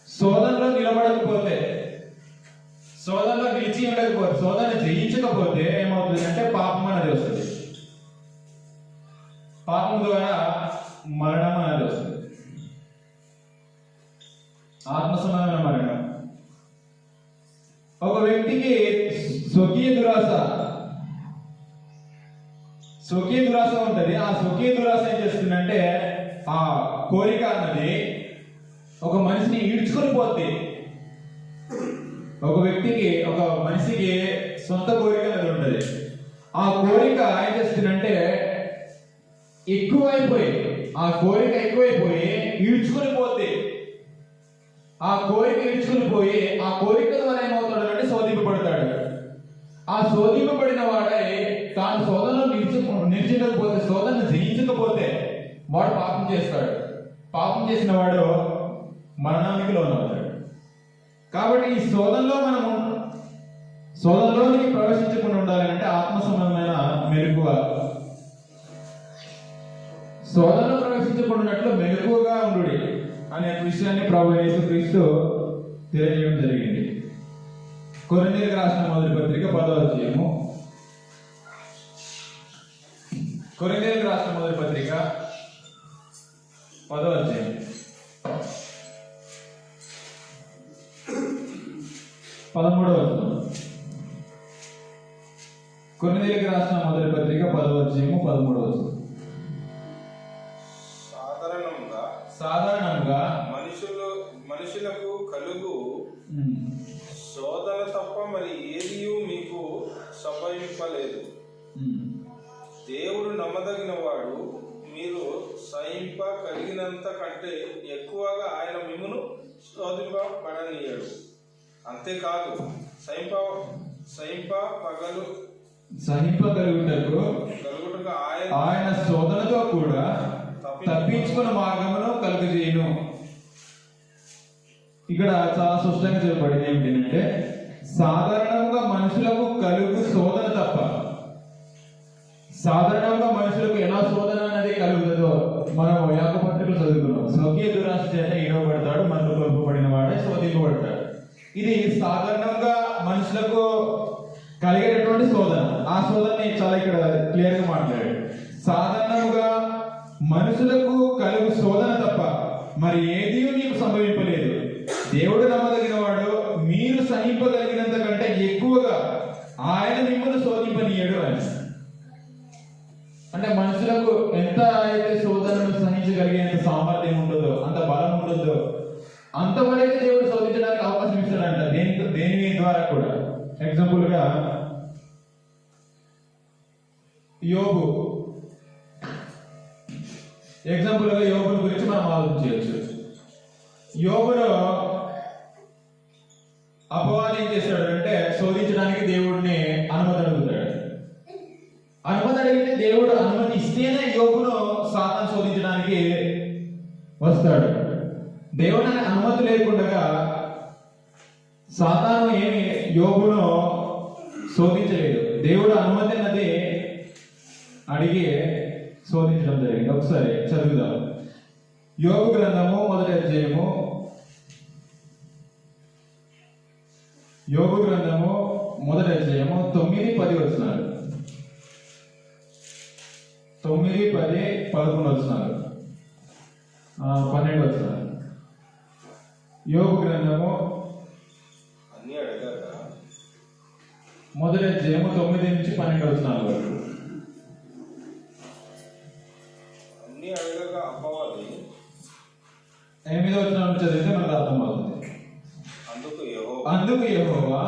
శోధనలో నిలబడకపోతే, శోధనలో నిలిచి ఉండకపోతే, శోధన జయించకపోతే ఏమవుతుంది అంటే పాపం అనేది వస్తుంది. పాపం ద్వారా మరణం అనేది వస్తుంది. ఆత్మ సంబంధమైన మరణం. ఒక వ్యక్తికి స్వకీయ దురాశ ఉంటది. ఆ స్వకీయ దురాశ ఏం చేస్తుందంటే ఆ కోరిక అన్నది ఒక మనిషిని ఈడ్చుకొని పోతే, ఒక మనిషికి సొంత కోరిక అనేది ఉంటది. ఆ కోరిక ఏం చేస్తుందంటే ఆ కోరిక ఎక్కువైపోయి ఈడ్చుకొని పోతే, ఆ కోరిక ద్వారా ఏమవుతాడు అంటే శోధింపబడతాడు. ఆ శోధింపబడిన వాడే తాను శోధనలో నిలిచకపోతే, శోధనను జయించకపోతే వాడు పాపం చేస్తాడు. పాపం చేసిన వాడు మరణానికి లోనవుతాడు. కాబట్టి ఈ శోధనలోనికి ప్రవేశించకుండా ఉండాలి అంటే ఆత్మ సంబంధమైన మెలకువ. శోధనలో ప్రవేశించకుండాట్లు మెలకువగా ఉండు అనే విషయాన్ని ప్రభు యేసుక్రీస్తు తెలియజేయడం జరిగింది. కొరింథీయులకు రాసిన మొదటి పత్రిక 10వ అధ్యాయము. కొరింథీయులకు రాసిన మొదటి పత్రిక 10వ అధ్యాయం 13వ వచనం. కొరింథీయులకు రాసిన మొదటి పత్రిక 10వ అధ్యాయము 13వ వచనం. సాధారణంగా మనుషులకు కలుగు శోధన తప్ప మరి ఏది మీకు సంభవింపలేదు. దేవుడు నమ్మదగిన వాడు, మీరు సహింప కలిగినంత కంటే ఎక్కువగా ఆయన మిమ్మును శోధింపబడనీయడు. అంతేకాదు సహింపగలుగుటకు ఆయన శోధనతో కూడా తప్పించుకున్న మార్గమును కలుగజేయును. ఇక్కడ చాలా స్పష్టంగా చెప్పబడింది ఏమిటంటే సాధారణంగా మనుషులకు కలుగు శోధన తప్ప, సాధారణంగా మనుషులకు ఎలా శోధన అనేది కలుగుతుందో మనం యాకోబు పత్రికలో చదువుకున్నాం. స్వకీయ దురాశ చేత ఈడవబడతాడు, మనలో కొలుపబడిన వాడే శోధింపబడతాడు. ఇది సాధారణంగా మనుషులకు కలిగేటటువంటి శోధన. ఆ శోధనని చాలా ఇక్కడ క్లియర్ గా మాట్లాడాడు. సాధారణంగా మనుషులకు కలుగు శోధన తప్ప మరి ఏదీ మీకు సంభవింపలేదు. దేవుడు నమ్మదగిన వాడు, మీరు సహింపగలిగినంత కంటే ఎక్కువగా ఆయన మిమ్మల్ని శోధింపనీయడు అని. అంటే మనుషులకు ఎంత అయితే శోధనను సహించగలిగేంత సామర్థ్యం ఉంటుందో, అంత బలం ఉంటుందో, అంతవరకు దేవుడు శోధించడానికి అవకాశం ఇస్తాడంట. దేని ద్వారా కూడా. ఎగ్జాంపుల్ గా యోబు గురించి మనం ఆలోచించవచ్చు. యోబును అపవాది ఏం చేశాడు అంటే శోధించడానికి దేవుడిని అనుమతి అడుగుతాడు. అనుమతి అడిగితే దేవుడు అనుమతి ఇస్తేనే యోబును సాతాను శోధించడానికి వస్తాడు. దేవుడు అనుమతి లేకుండా సాతాను ఏమి యోబును శోధించలేదు. దేవుడు అనుమతి అన్నది అడిగి శోధించడం జరిగింది. ఒకసారి చదువుదాం. యోబు గ్రంథము మొదటి అధ్యాయము. యోబు గ్రంథము మొదటి అధ్యాయము 9-10 వచనాలు. 9, 10, 11 వచనాలు, 12 వచనాలు. యోబు గ్రంథము మొదటి అధ్యాయము 9-12 వచనాల వరకు. అన్ని అడగగా అపవాది 8వ వచనం చదివితే మనకు అర్థమవుతుంది. అందుకు యెహోవా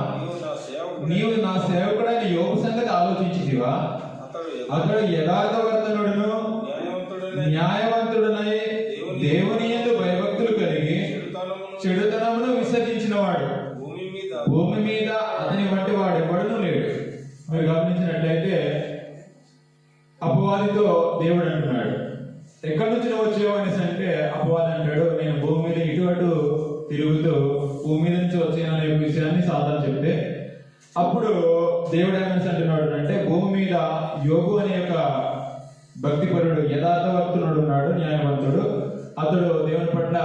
నీవు నా సేవకుడైన యోబు సంగతి ఆలోచించితివా? అతడు యథార్థవర్తనుడును న్యాయవంతుడునై దేవుని యందు భయభక్తులు కలిగి చెడుతనమును విసర్జించినవాడు, భూమి మీద అతని వంటి వాడు ఎవడునూ లేడు. మీరు గమనించినట్లయితే అపవాదితో దేవుడు అంటున్నాడు, ఎక్కడి నుంచి నువ్వు వచ్చావు అనేసి అంటే అపవాది అంటాడు, నేను భూమి మీద ఇటు అటు తిరుగుతూ భూమి మీద నుంచి వచ్చాను అనే విషయాన్ని సాధారణ చెప్తే, అప్పుడు దేవుడు ఏమని అంటున్నాడు అంటే భూమి మీద యోగు అనే యొక్క భక్తిపరుడు యథార్థవర్తునుడు ఉన్నాడు, న్యాయవంతుడు. అతడు దేవుని పట్ల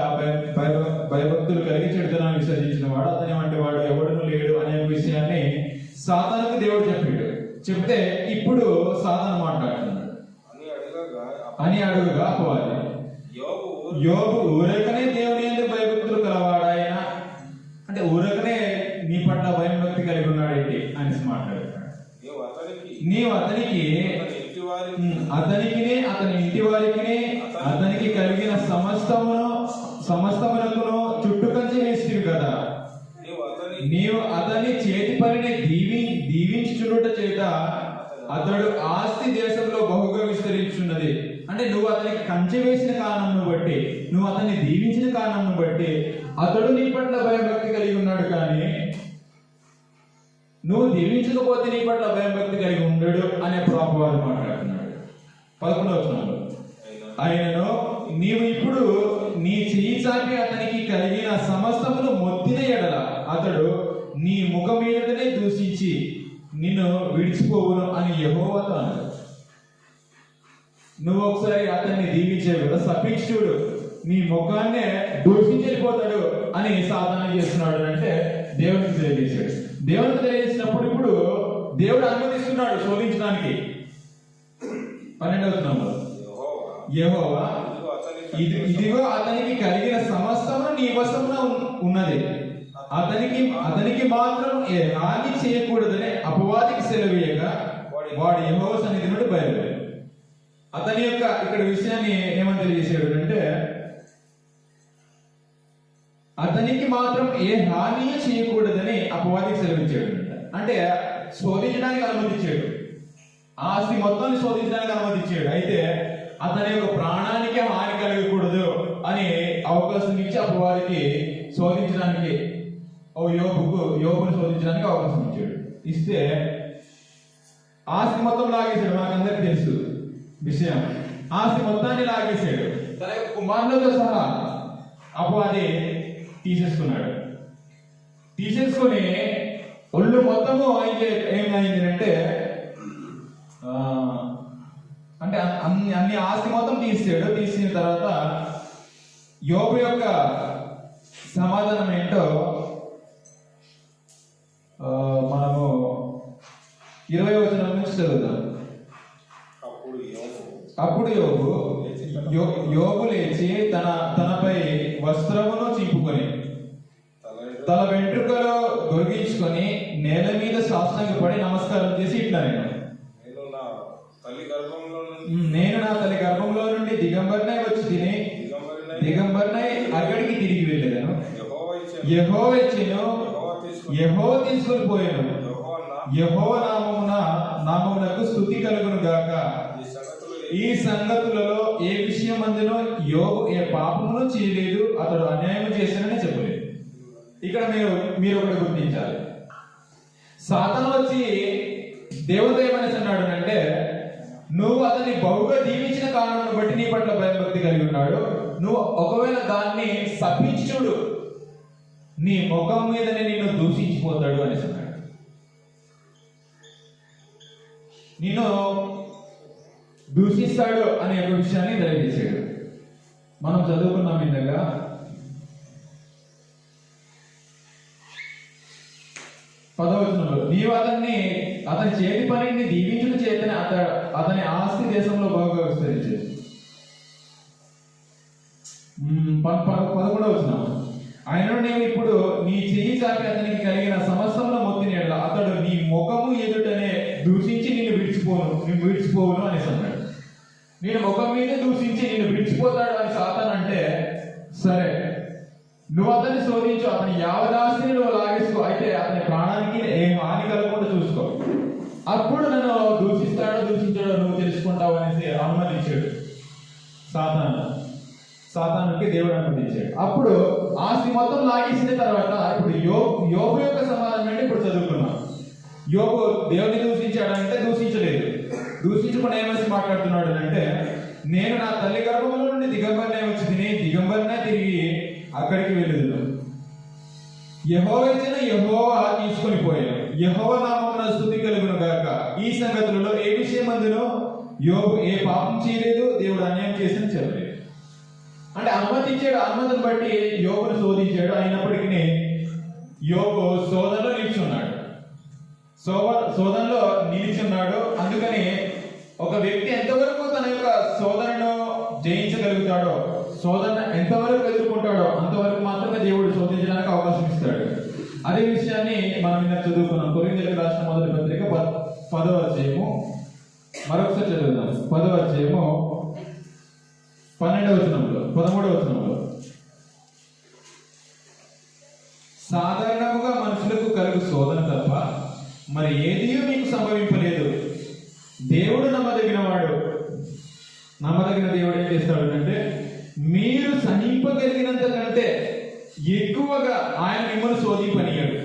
భయభక్తులు కలిగి చెడుతనాన్ని విసర్జించిన వాడు, అతని వంటి వాడు ఎవడును లేడు అనే విషయాన్ని సాతానుకు దేవుడు చెప్తే ఇప్పుడు సాతాను మాట్లాడుతున్నాడు. అని అడుగుగా అపవాది యోబు ఊరకనే దేవుని యందు భయభక్తులు కలవాడాయి కలిగిన సమస్తమునకును చుట్టు కంచె వేసివి కదా. నీవు అతని చేతి పనిని దీవించుచుట చేత అతడు ఆస్తి దేశంలో బహుగా విస్తరించున్నది. అంటే నువ్వు అతనికి కంచె వేసిన కారణంను బట్టి, నువ్వు అతన్ని దీవించిన కారణంను బట్టి అతడు నీ పట్ల భయభక్తి కలిగి ఉన్నాడు. కానీ నువ్వు దీవించకపోతే నీ పట్ల భయభక్తి కలిగి ఉండడు అనే ప్రభువారు మాట్లాడుతున్నాడు. 11వ వచనంలో, ఆయనను నీవు ఇప్పుడు నీ చెయ్యి చాపి అతనికి కలిగిన సమస్తమును మొత్తిన ఎడల అతడు నీ ముఖం మీదనే దూషించి నిన్ను విడిచిపోవును అని యెహోవాతో అన్నాడు. నువ్వు ఒకసారి అతన్ని దీవించావు కదా, శపించుడు నీ ముఖాన్నే దూషించి వెళ్ళిపోతాడు అని సాధన చేస్తున్నాడు అంటే దేవునికి తెలియజేశాడు. దేవునికి తెలియజేసినప్పుడు ఇప్పుడు దేవుడు అనుమతిస్తున్నాడు శోధించడానికి. 12వ వచనంలో, యెహోవా ఇదిగో అతనికి కలిగిన సమస్తము నీ వశమున ఉన్నది, అతనికి మాత్రం ఏ హాని చేయకూడదని అపవాదికి సెలవీయగా వాడు యెహోవా సన్నిధి నుండి బయలుదేరాడు. అతని యొక్క ఇక్కడ విషయాన్ని ఏమని తెలియజేశాడు అంటే, అతనికి మాత్రం ఏ హాని చేయకూడదని అపవాదికి సెలవించాడు. అంటే శోధించడానికి అనుమతించాడు, ఆస్తి మొత్తాన్ని శోధించడానికి అనుమతించాడు. అయితే అతని యొక్క ప్రాణానికి హాని కలగకూడదు అని అవకాశం ఇచ్చి అపవాదికి శోధించడానికి, యోబును శోధించడానికి అవకాశం ఇచ్చాడు. ఇస్తే ఆస్తి మొత్తం లాగేశాడు. మనకందరికి తెలుసు విషయం. ఆస్తి మొత్తాన్ని లాగేశాడు. తన యొక్క కుమారులతో సహా అపవాది తీసేసుకున్నాడు. తీసేసుకొని ఒళ్ళు మొత్తము అయితే ఏమైంది అంటే అన్ని ఆస్తి మొత్తం తీసాడు. తీసిన తర్వాత యోబు యొక్క సమాధానం ఏంటో మనము 20వ వచనం నుంచి చదువుతాం. అప్పుడు యోబు లేచి తనపై వస్త్రమును చింపుకొని తన వెంట్రుకలో గొరిగించుకొని నేల మీద సాష్టాంగపడి నమస్కారం చేసి ఇట్లా, నేను నా తల్లి గర్భంలో నుండి దిగంబరినై వచ్చి తిని దిగంబరినై అక్కడికి తిరిగి వెళ్ళాను. యెహోవా ఇచ్చెను, యెహోవా తీసుకొని పోయాను. యెహోవా నామమునకు స్తుతి కలుగును గాక. ఈ సంగతులలో ఏ విషయం అందులో యోబు ఏ పాపమును చేయలేదు, అతడు అన్యాయం చేశానని చెప్పలేదు. ఇక్కడ మీరు ఒకటి గుర్తించాలి. సాతాను వచ్చి దేవుడు ఏమని అన్నాడు అంటే, నువ్వు అతన్ని బహుగా దీవించిన కారణాన్ని బట్టి నీ పట్ల భయభక్తి కలిగి ఉన్నాడు, నువ్వు ఒకవేళ దాన్ని శపించి చూడు, నీ ముఖం మీదనే నిన్ను దూషించిపోతాడు అని అన్నాడు. నిన్ను దూషిస్తాడు అనే ఒక విషయాన్ని తెలియజేశాడు. మనం చదువుకున్నాం ఇంతగా. పదవచనంలో, నీవు అతని చేతి పనిని దీవించుట చేతనే అతని ఆస్తి దేశంలో బాగా విస్తరించేది. 11వ వచనం, ఆయనను నేను ఇప్పుడు నీ చెయ్యి చాపి అతనికి కలిగిన సమస్తమును మొత్తిన ఎడల అతడు నీ ముఖము ఎదుటనే దూషించి నిన్ను విడిచిపోవును అనేసి అన్నాడు. నేను ముఖం మీద దూషించి నిన్ను విడిచిపోతాడు అని సాతాను అంటే, సరే నువ్వు అతన్ని శోధించు, అతని యావదాస్తిని నువ్వు లాగేసుకో, అయితే అతని ప్రాణానికి ఏం హాని కలగకుండా చూసుకో, అప్పుడు నన్ను దూషించాడో నువ్వు తెలుసుకుంటావు అనేసి అనుమతించాడు. సాతానుకి దేవుడు అనుమతించాడు. అప్పుడు ఆస్తి మొత్తం లాగేసిన తర్వాత ఇప్పుడు యోబు యొక్క సమాధానం అంటే ఇప్పుడు చదువుకున్నాం. యోబు దేవుని దూషించాడంటే దూషించలేదు. దూషించకుండా ఏమేసి మాట్లాడుతున్నాడు అంటే, నేను నా తల్లి గర్భంలో నుండి దిగంబరినే వచ్చి తిని దిగంబరినే తిరిగి అక్కడికి వెళ్ళదు. యెహోవా తీసుకొని పోయాను. యెహోవా నామమున స్తుతి కలుగును గాక. ఈ సంగతులలో ఏ విషయం అందులో యోబు ఏ పాపం చేయలేదు, దేవుడు అన్యాయం చేసిన చెప్పలేదు. అంటే అనుమతించాడు. అనుమతిని బట్టి యోబును శోధించాడు. అయినప్పటికీ యోబు శోధనలో నిలిచున్నాడు. శోధనలో నిలిచున్నాడు. అందుకని ఒక వ్యక్తి ఎంతవరకు తన యొక్క శోధనను జయించగలుగుతాడో, శోధన ఎంతవరకు ఎదుర్కొంటాడో అంతవరకు మాత్రమే దేవుడు శోధించడానికి అవకాశం ఇస్తాడు. అదే విషయాన్ని మనం నిన్న చదువుకున్నాం. కొరింథీయులకు రాసిన మొదటి పత్రిక 10వ అధ్యాయము. మరొకసారి చదువుదాం. 10వ అధ్యాయము 12వ వచనంలో 13వ వచనంలో సాధారణముగా మనుషులకు కలుగు శోధన తప్ప మరి ఏదీ మీకు సంభవింపలేదు. దేవుడు నమ్మదగిన వాడు. నమ్మదగిన దేవుడు ఏం చేస్తాడు అంటే మీరు సహింపగలిగినంత కంటే ఎక్కువగా ఆయన మిమ్మల్ని శోధింపనీయడు.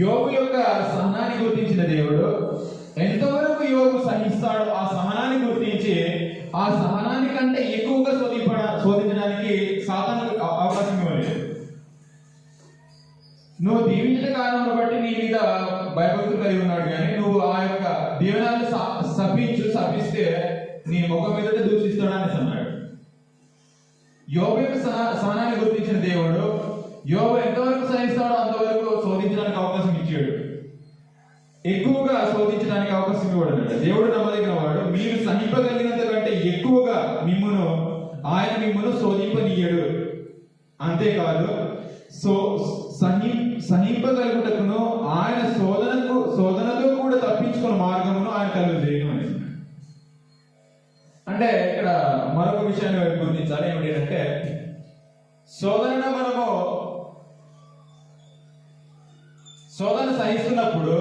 యోబు యొక్క సహనాన్ని గుర్తించిన దేవుడు ఎంతవరకు యోబు సహిస్తాడో ఆ సహనాన్ని గుర్తించి ఆ సహనాన్ని కంటే ఎక్కువగా శోధించడానికి సాతానుకు అవకాశం ఇవ్వలేదు. నువ్వు దీవించిన కారణం బట్టి నీ మీద భయభక్తులు కలిగి ఉన్నాడు, కానీ నువ్వు ఆ యొక్క దీవెనాలను శపిస్తే నీ ముఖం మీదటే దూషిస్తాడని అన్నాడు. యోబు యొక్క సహనాన్ని గుర్తించిన దేవుడు యోబు ఎంతవరకు సహిస్తాడో అంతవరకు శోధించడానికి అవకాశం ఇచ్చాడు. ఎక్కువగా శోధించడానికి అవకాశం ఇవ్వడు. దేవుడు నమ్మదగిన వాడు. మీరు సహింపగలిగినంత కంటే ఎక్కువగా ఆయన మిమ్మల్ని శోధింపనీయడు. అంతేకాదు సహింపగలుగుటకును ఆయన శోధనతో కూడా తప్పించుకున్న మార్గమును ఆయన కలుగు చేయడం అని. అంటే ఇక్కడ మరొక విషయాన్ని గుర్తించాలి. ఏమిటంటే శోధన సహిస్తున్నప్పుడు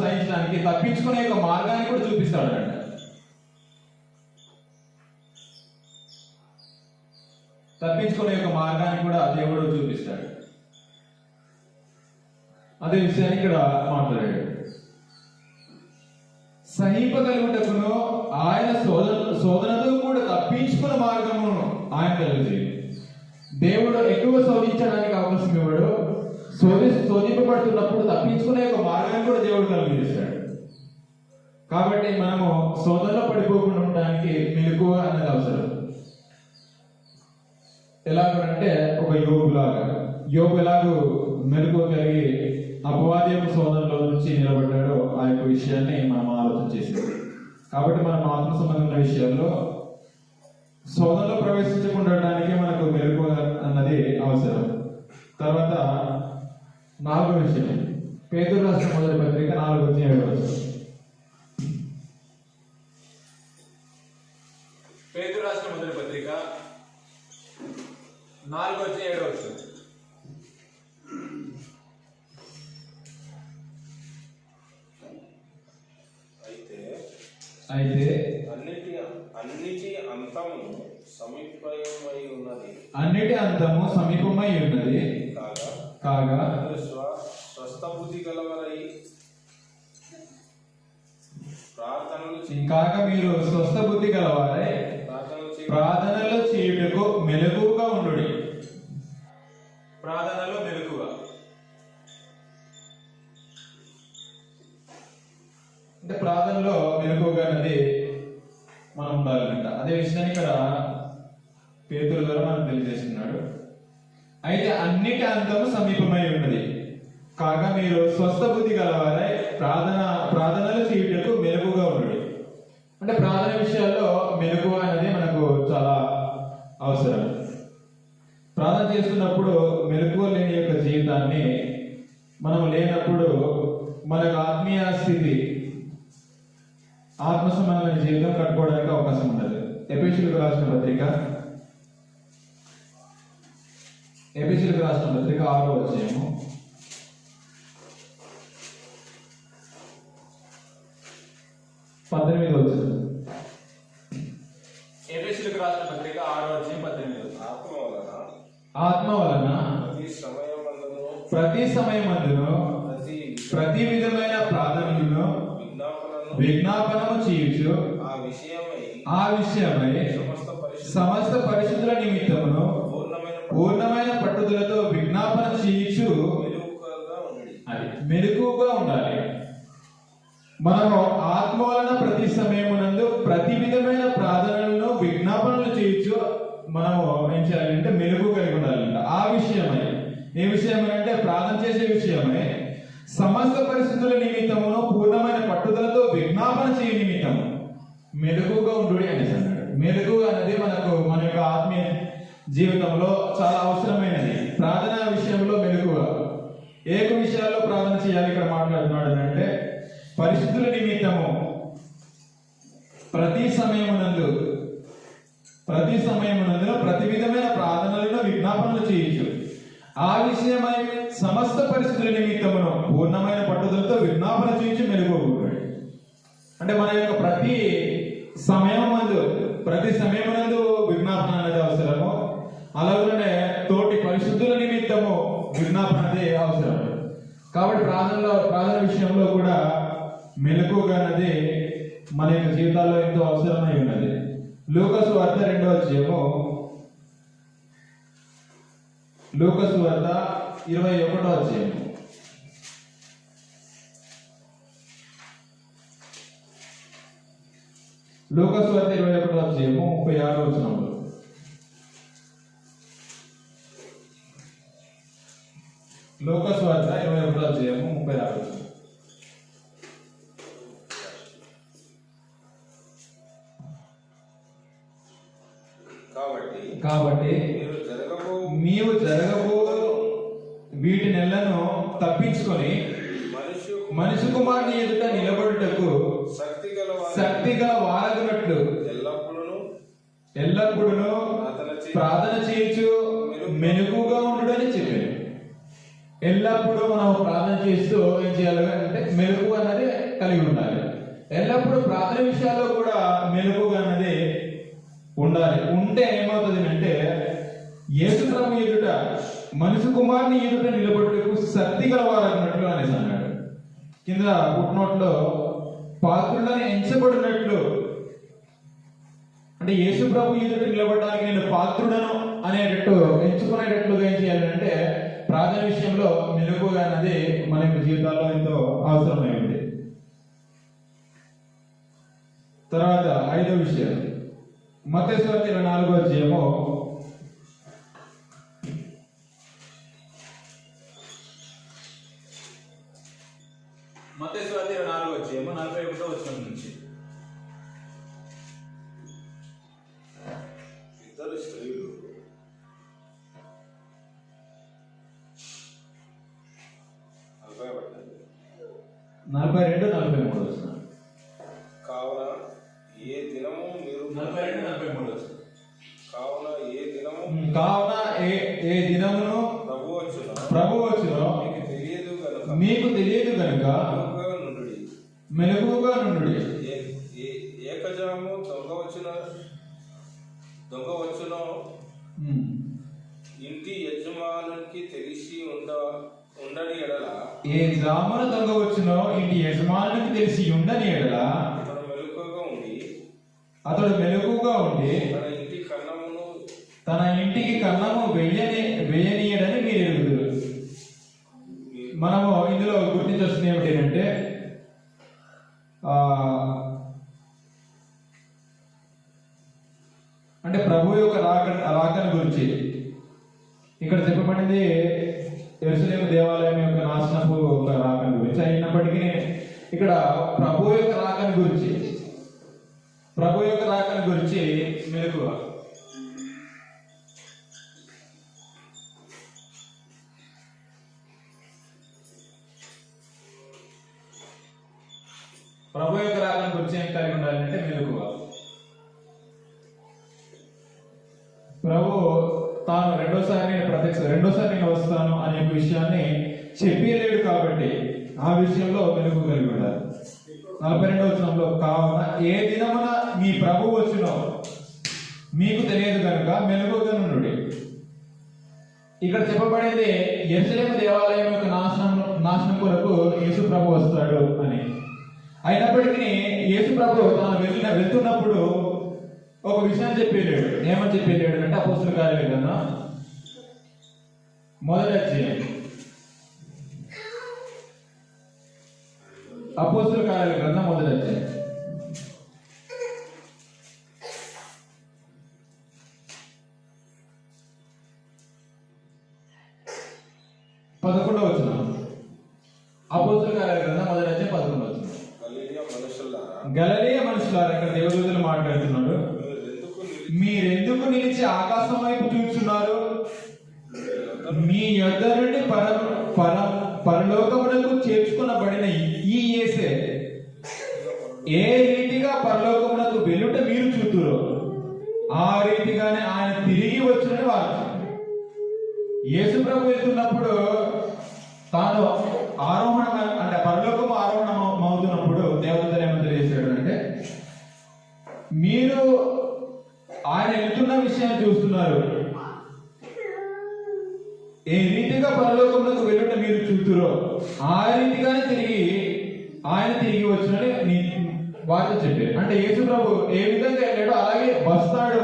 సహించడానికి తప్పించుకునే ఒక మార్గాన్ని కూడా చూపిస్తాడు అంట. తప్పించుకునే ఒక మార్గాన్ని కూడా దేవుడు చూపిస్తాడు. అదే విషయాన్ని ఇక్కడ మాట్లాడాడు. సహింపగలుగుటకును ఆయన శోధనతో కూడా తప్పించుకున్న మార్గమును ఆయన కలిగి దేవుడు ఎక్కువ శోధించడానికి అవకాశం ఇవ్వడు. శోధింపబడుతున్నప్పుడు తప్పించుకునే ఒక మార్గాన్ని కూడా దేవుడు కలిగిస్తాడు. కాబట్టి మనము శోధనలో పడిపోకుండా ఉండడానికి మెలకువ అన్నది అవసరం. ఎలాగంటే ఒక యోబు ఎలాగో మెలకువ కలిగి అపవాది యొక్క శోధనలో నుంచి నిలబడ్డాడో ఆ యొక్క విషయాన్ని మనం ఆలోచన చేసేది. కాబట్టి మనం ఆత్మ సంబంధమైన విషయాల్లో శోధనలో ప్రవేశించకుండా మనకు మెలకువ అన్నది అవసరం. తర్వాత 4వ విషయం, పేతురు రాసిన మొదటి పత్రిక 4:7. పేతురు రాసిన మొదటి పత్రిక 4:7. అయితే అన్నిటి అంతము సమీపమై ఉన్నది. అన్నిటి అంతము సమీపమై ఉన్నది కాగా స్వస్థ బుద్ధి గలవారై మీరు స్వస్థ బుద్ధి గలవారై ప్రార్థనలో చేయుటకు మెలకువగా ఉండుడి. ప్రార్థనలో మెలకువ అంటే ప్రార్థనలో మెలకువగా అన్నది మనం ఉండాలంట. అదే విషయాన్ని ఇక్కడ పేతురు ద్వారా మనం తెలియజేస్తున్నాడు. అయితే అన్నిటి అంతము సమీపమై ఉన్నది కాగా మీరు స్వస్థ బుద్ధి గలవారై ప్రార్థనలు చేయుటకు మెలకువగా ఉండండి. అంటే ప్రార్థన విషయాల్లో మెలకువ అనేది మనకు చాలా అవసరం. ప్రార్థన చేస్తున్నప్పుడు మెలకువ లేని యొక్క జీవితాన్ని మనం లేనప్పుడు మనకు ఆత్మీయ స్థితి, ఆత్మ సంబంధమైన జీవితం కట్టుకోవడానికి అవకాశం ఉండదు. ఎఫెసీయులకు రాసిన పత్రిక 6వ అధ్యాయము 18వ వచనం. ఎఫెసీయులకు రాసిన పత్రిక 6వ అధ్యాయం 18వ. ఆత్మ వలన ప్రతి సమయమందును ప్రతి విధమైన ప్రార్థనలను విజ్ఞాపనము చేయుచు ఆ విషయమై సమస్త పరిశుద్ధుల నిమిత్తమును పూర్ణమైన పట్టుదలతో విజ్ఞాపన చేయుచు మెలకువగా ఉండాలి. మనము ఆత్మ వలన ప్రతి సమయమునందు ప్రతి విధమైన ప్రార్థనలను విజ్ఞాపనలు చేయొచ్చు. మనము ఏం చేయాలంటే మెలకువ కలిగి ఉండాలంట. ఆ విషయమై ఏ విషయమై అంటే ప్రార్థన చేసే విషయమై సమస్త పరిస్థితుల నిమిత్తమును పూర్ణమైన పట్టుదలతో విజ్ఞాపన చేయ నిమిత్తము మెలకువగా ఉండు అనేసి అన్నాడు. మెలకువ అనేది మన యొక్క ఆత్మీయ జీవితంలో చాలా అవసరమైనది. ప్రార్థన విషయంలో మెలకువ ఏక విషయాల్లో ప్రార్థన చేయాలి ఇక్కడ మాట్లాడుతున్నాడు అంటే పరిశుద్ధుల నిమిత్తము ప్రతి సమయమునందు ప్రతి విధమైన ప్రార్థనలను విజ్ఞాపనలు చేయొచ్చు. ఆ విషయమై సమస్త పరిస్థితుల నిమిత్తమును పూర్ణమైన పట్టుదలతో విజ్ఞాపన చేయించి మెలుగోగుతాడు. అంటే మన యొక్క ప్రతి సమయమునందు విజ్ఞాపన అనేది అవసరము. అలాగనే తోటి పరిశుద్ధుల నిమిత్తము విజ్ఞాపన అనేది అవసరం. కాబట్టి ప్రార్థన విషయంలో కూడా మెలకువగా అన్నది మన యొక్క జీవితాల్లో ఎంతో అవసరమై ఉన్నది. లూకా సువార్త 2వ అధ్యాయము, లూకా సువార్త 21వ అధ్యాయము. లూకా సువార్త 21వ అధ్యాయము 36వ వచనంలో లూకా సువార్త 21వ అధ్యాయము 36వ వచనం. కాబట్టి నీవు జరగబో వీటి నెలను తప్పించుకొని మనిషి కుమారుని ఎదుట నిలబడుటకు శక్తి గల వారగునట్లు ఎల్లప్పుడూ ప్రార్థన చేయొచ్చు మెలకువగా ఉండుడని చెప్పాను. ఎల్లప్పుడూ మనం ప్రార్థన చేస్తూ ఏం చేయాలి అంటే మెలకువ అన్నది కలిగి ఉండాలి. ఎల్లప్పుడూ ప్రార్థన విషయాల్లో కూడా మెలకువగా అన్నది ఉండాలి. ఉంటే ఏమవుతుంది అంటే యేసు ప్రభు ఎదుట మనిషి కుమారుని ఎదుట నిలబడుటకు శక్తి గలవారన్నట్లు అనేసి అన్నాడు. కింద పుట్టినోట్లో పాత్రులని ఎంచబడినట్లు అంటే యేసు ప్రభు ఎదుట నిలబడడానికి నేను పాత్రుడను అనేటట్టు ఎంచుకునేటట్లుగా ఏం చేయాలంటే ప్రార్థన విషయంలో మెలకువగా అన్నది మన యొక్క జీవితాల్లో ఎంతో అవసరమైంది. తర్వాత 5వ విషయం మత్తయి సువార్త 24వ అధ్యాయము 41వ వచనం నుంచి. ఇద్దరు స్త్రీలు 42, 43 వచనం. కావున ఏ దినము మీరు 42, 43 వచనం. కావున ఏ దినమును ప్రభు వచ్చును మీకు తెలియదు కనుక మెలకువగా నుండుడి. ఏకజాము దొంగ వచ్చునో ఇంటి యజమానునికి తెలిసి ఉండని ఎడల ఏ జామున దొంగ వచ్చునో ఇంటి యజమానునికి తెలిసి ఉండని ఎడల అతడు మెలకువగా ఉండి తన ఇంటికి కన్నము వెయ్యనీయడని మీరు ఎరుగుదురు. మనము ఇందులో గుర్తించాల్సింది ఏమిటంటే అంటే ప్రభు యొక్క రాకను గురించి ఇక్కడ చెప్పబడింది యెరూషలేము దేవాలయం యొక్క నాశనపు రాకను గురించి. అయినప్పటికీ ఇక్కడ ప్రభు యొక్క రాకను గురించి మెలకువ. ప్రభు యొక్క రాకను గురించి ఏం కలిగి ఉండాలంటే మెలకువ. ప్రభు తాను రెండోసారి నేను వస్తాను అనే విషయాన్ని చెప్పలేడు కాబట్టి ఆ విషయంలో మెలుగు కలిగి ఉండాలి. 42వ వచనంలో కావున ఏ దినమున మీ ప్రభు వచ్చునో మీకు తెలియదు కనుక మెలుగుగా నుండుడి. ఇక్కడ చెప్పబడేది యెరూషలేము దేవాలయం యొక్క నాశనం కొరకు యేసు ప్రభు వస్తాడు అని. అయినప్పటికీ యేసు ప్రభు తాను వెళ్తున్నప్పుడు ఒక విషయం చెప్పలేడు. ఏమని చెప్పలేడు అంటే అపోస్తలుల కార్యాల గ్రంథం 1వ అధ్యాయం. అపోస్తలుల కార్యాల గ్రంథం 1వ అధ్యాయం 11వ వచనం. అపోస్తలుల కార్యాల గ్రంథం 1వ అధ్యాయం 11వ వచనం. గలిలయ మనుషులారా, ఇక్కడ దేవదూతలు మాట్లాడుతున్నాడు. మీరెందుకు నిలిచి ఆకాశం వైపు చూస్తున్నారు? మీ యొద్ద నుండి పరలోకమునకు చేర్చుకొనబడిన ఈ యేసే ఏ రీతిగా పరలోకమునకు వెళ్ళుట మీరు చూతురో ఆ రీతిగానే ఆయన తిరిగి వచ్చినని వారు. యేసు ప్రభు వెళ్తున్నప్పుడు తాను ఆరోహణ అంటే పరలోకము ఆరోహణ అవుతున్నప్పుడు దేవదూతలు ఏమని తెలియజేశాడు అంటే, మీరు ఆయన వెళ్తున్న విషయాన్ని చూస్తున్నారు, ఏ రీతిగా పరలోకములకు వెళ్ళుట మీరు చూతురో ఆ రీతిగానే ఆయన తిరిగి వచ్చినని వారితో చెప్పారు. అంటే యేసు ప్రభు ఏ విధంగా వెళ్ళాడో అలాగే వస్తాడు.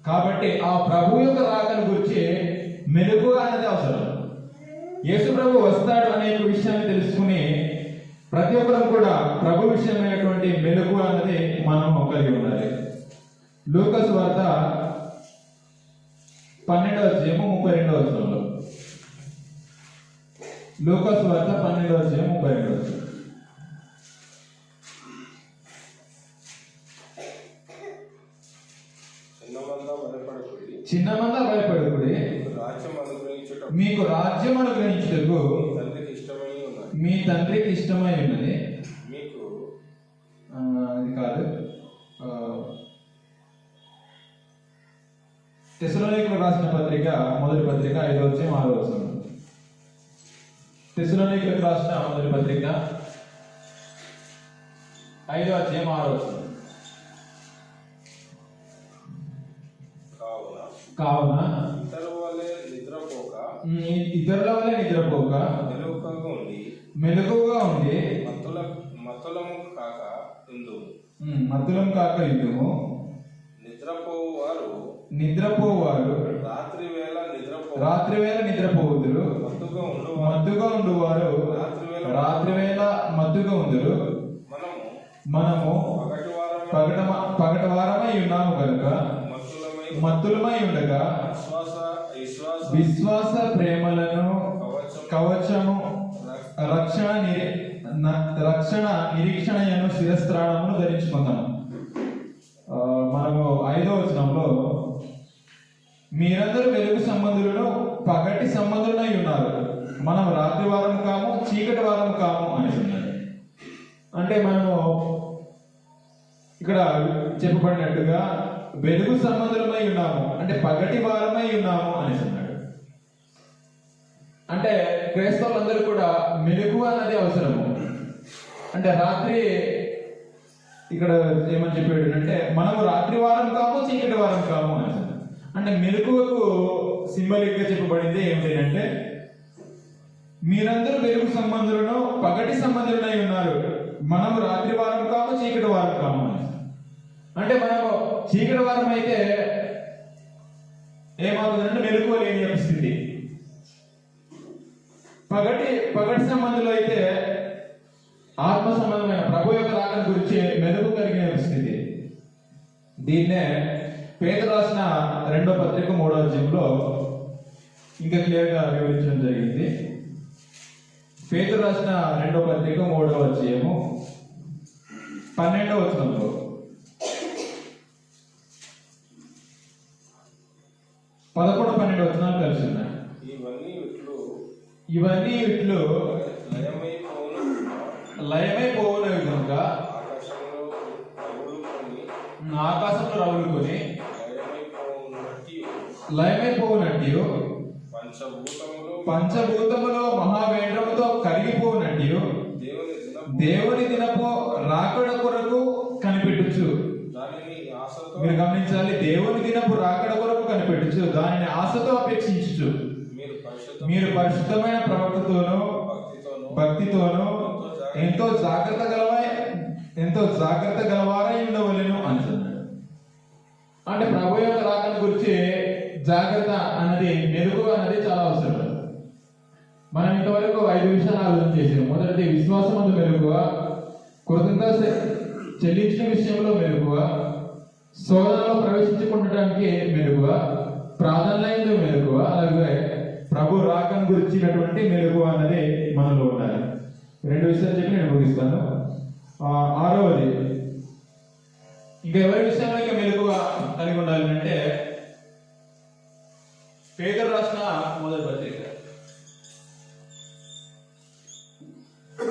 కాబట్టి ఆ ప్రభు యొక్క రాకను గురించి మెలకుగా అనేది అవసరం. యేసు ప్రభు వస్తాడు అనే విషయాన్ని తెలుసుకుని ప్రతి ఒక్కరు కూడా ప్రభు విషయమైనటువంటి మెలకుగా అనేది మనం కలిగి ఉండాలి. లూకా సువార్త 12:32. లూకా సువార్త 12:32. చిన్నమంద భయపడకుడి, మీకు రాజ్యం అనుగ్రహించుటకు మీ తండ్రికి ఇష్టమై ఉన్నది. మీకు ఇది కాదు, తెస్సలోనికీయులకు రాసిన పత్రిక మొదటి పత్రిక 5:6. తెస్సలోనికీయులకు రాసిన మొదటి పత్రిక 5:6. కావున ఇతరుల వలె నిద్రపోక మెలకుగా ఉండి మత్తులం కాక యుద్ధము. నిద్రపోవారు రాత్రి వేళ నిద్రపోవుదురు, మత్తుగా ఉండువారు రాత్రి వేళ మత్తుగా ఉందురు. మనము పగట వారమై ఉన్నాము కనుక మత్తులమై ఉండగా విశ్వాస ప్రేమలను కవచము రక్షణ నిరీక్షణను శిరస్త్రాణమును ధరించుకుందాము. మనము 5వ వచనంలో మీరందరూ వెలుగు సంబంధులను పగటి సంబంధులై ఉన్నారు, మనం రాత్రి వారం కాము చీకటి వారం కాము అని అన్నాడు. అంటే మనము ఇక్కడ చెప్పబడినట్టుగా వెలుగు సంబంధులమై ఉన్నాము అంటే పగటి వారమై ఉన్నాము అని అన్నాడు. అంటే క్రైస్తవులందరూ కూడా మెలుగు అన్నది అవసరము. అంటే రాత్రి ఇక్కడ ఏమని చెప్పాడు అంటే మనము రాత్రి వారం కాము చీకటి వారం కాము అని. అంటే మెలకువకు సింబాలిక్ గా చెప్పబడింది ఏమిటంటే, మీరందరూ వెలుగు సంబంధులను పగటి సంబంధులై ఉన్నారు, మనము రాత్రి వారం కాము చీకటి వారం కాము అని. అంటే మనము చీకటి వారం అయితే ఏమవుతుందంటే మెలకువ లేని యొక్క స్థితి. పగటి సంబంధులు అయితే ఆత్మ సంబంధమైన ప్రభు యొక్క రాకడ గురించి మెలుగు కలిగిన స్థితి. దీన్నే పేతురు రాసిన 2వ పత్రిక 3వ అధ్యాయంలో ఇంకా క్లియర్ గా వివరించడం జరిగింది. పేతురు రాసిన 2వ పత్రిక 3వ అధ్యాయము 12వ వచనంలో 11-12 వచనాలు కలిసి ఉన్నాయి. ఇవన్నీ ఇట్లు లయమైపోవును కనుక ఆకాశంలో రవులుకొని లయమైపోవునట్టు పంచభూతములో మహావేంద్రముతో కరిగిపోవునట్టు దేవుని దినపు రాకడ కొరకు కనిపెట్టుచు. మీరు గమనించాలి, దేవుని దినపు రాకడ కొరకు కనిపెట్టుచు, దానిని ఆశతో అపేక్షించుచు మీరు పరిశుద్ధమైన ప్రవక్తతోనూ భక్తితోనూ ఎంతో జాగ్రత్త గలవారై ఉండవలెను అంటున్నాడు. అంటే ప్రభు యొక్క రాకడ గురించి జాగ్రత్త అన్నది, మెలుగు అన్నది చాలా అవసరం. మనం ఇంతవరకు 5 విషయాలు ఆలోచన చేసాం. మొదటిది విశ్వాసమందు మెలుగువ, కృతజ్ఞత చెల్లించిన విషయంలో మెలుగువ, శోధనలో ప్రవేశించుకుండటానికి మెలుగువ, ప్రాధాన్యత మెలుగువ, అలాగే ప్రభు రాకను గురించినటువంటి మెలుగు అన్నది మనలో ఉండాలి. 2 విషయాలు చెప్పి నేను ముగిస్తాను. 6వది, ఇంకా ఎవరి విషయంలో ఇంకా మెలుగుగా కలిగి ఉండాలి అంటే పేతురు రాసిన మొదటి పత్రిక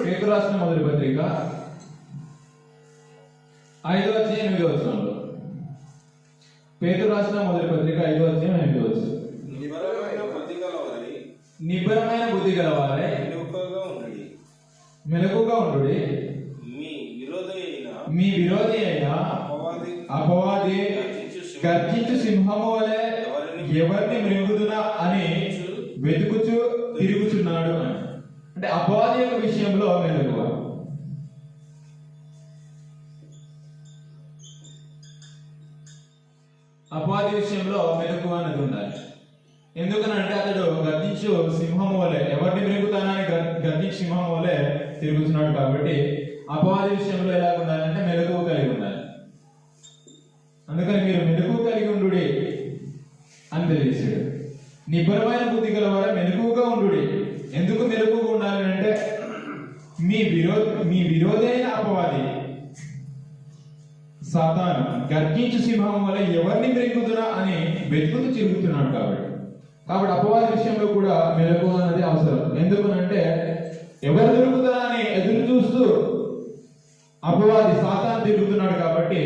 పేతురు రాసిన మొదటి పత్రిక 5వ అధ్యాయం 8వ వచనంలో. పేతురు రాసిన మొదటి పత్రిక 5వ అధ్యాయం 8వ వచనం. నిబ్బరమైన బుద్ధి గలవారై మెలకుగా ఉండుడి. మీ విరోధి అయిన అపవాది గర్జించు సింహము వలె ఎవరిని మృంగుదునా అని వెతుకుచు తిరుగుచున్నాడు అని. అంటే అపవాది యొక్క విషయంలో మెలకువ. అపవాది విషయంలో మెలకువ అనేది ఉండాలి. ఎందుకనంటే అతడు గర్జించు సింహము వలె ఎవరిని మృంగుతానని గర్జించు సింహము వలె తిరుగుతున్నాడు. కాబట్టి అపవాది విషయంలో ఎలా ఉండాలంటే మెలకువ కలిగి ఉండాలి. అందుకని మీరు మెలకువ కలిగి ఉండుడి అని తెలియజేశాడు. నిబ్బరమైన బుద్ధి గలవారు మెలకువగా ఉండుడి. ఎందుకు మెలకువగా ఉండాలి అంటే మీ విరోధి అయిన అపవాది సాతాను గర్జించు సింహం వల్ల ఎవరిని మృంగుదునా అని వెతుకుతూ తిరుగుతున్నాడు. కాబట్టి అపవాది విషయంలో కూడా మెలకువ అనేది అవసరం. ఎందుకనంటే ఎవరు దొరుకుతారా అని ఎదురు చూస్తూ అపవాది సాతాను తిరుగుతున్నాడు. కాబట్టి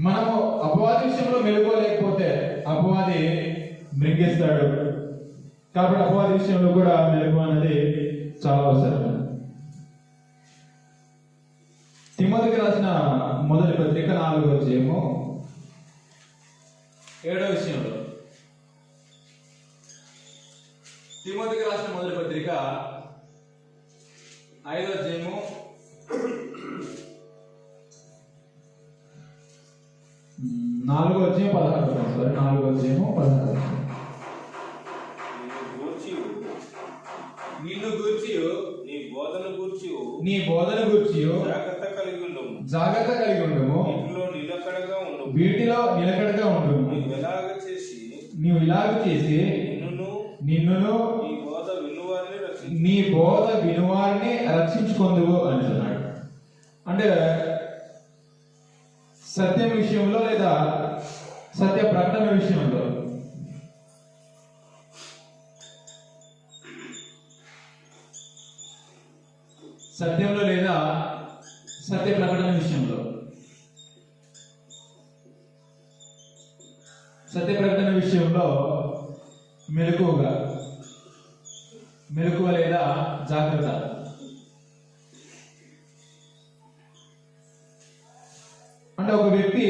మనము అపవాది విషయంలో మెలుకోలేకపోతే అపవాది మృంగిస్తాడు. కాబట్టి అపవాది విషయంలో కూడా మెలుగు అనేది చాలా అవసరం. తిమోతికి రాసిన మొదటి పత్రిక 4వ అధ్యాయము 7వ విషయంలో. తిమోతికి రాసిన మొదటి పత్రిక 5వ అధ్యాయము 4వ అధ్యాయం 16. నిన్ను గూర్చి నీ బోధన గూర్చి జాగ్రత్త కలిగి ఉండము. వీటిలో నిలకడగా ఉండు. నీవు ఇలాగ చేసి నిన్నును నీ బోధ వినువారిని రక్షించుకొందువు అంటున్నాడు. అంటే సత్యం విషయంలో లేదా సత్య ప్రకటన విషయంలో సత్యంలో లేదా సత్య ప్రకటన విషయంలో మెలకువ లేదా జాగ్రత్త. అంటే ఒక వ్యక్తి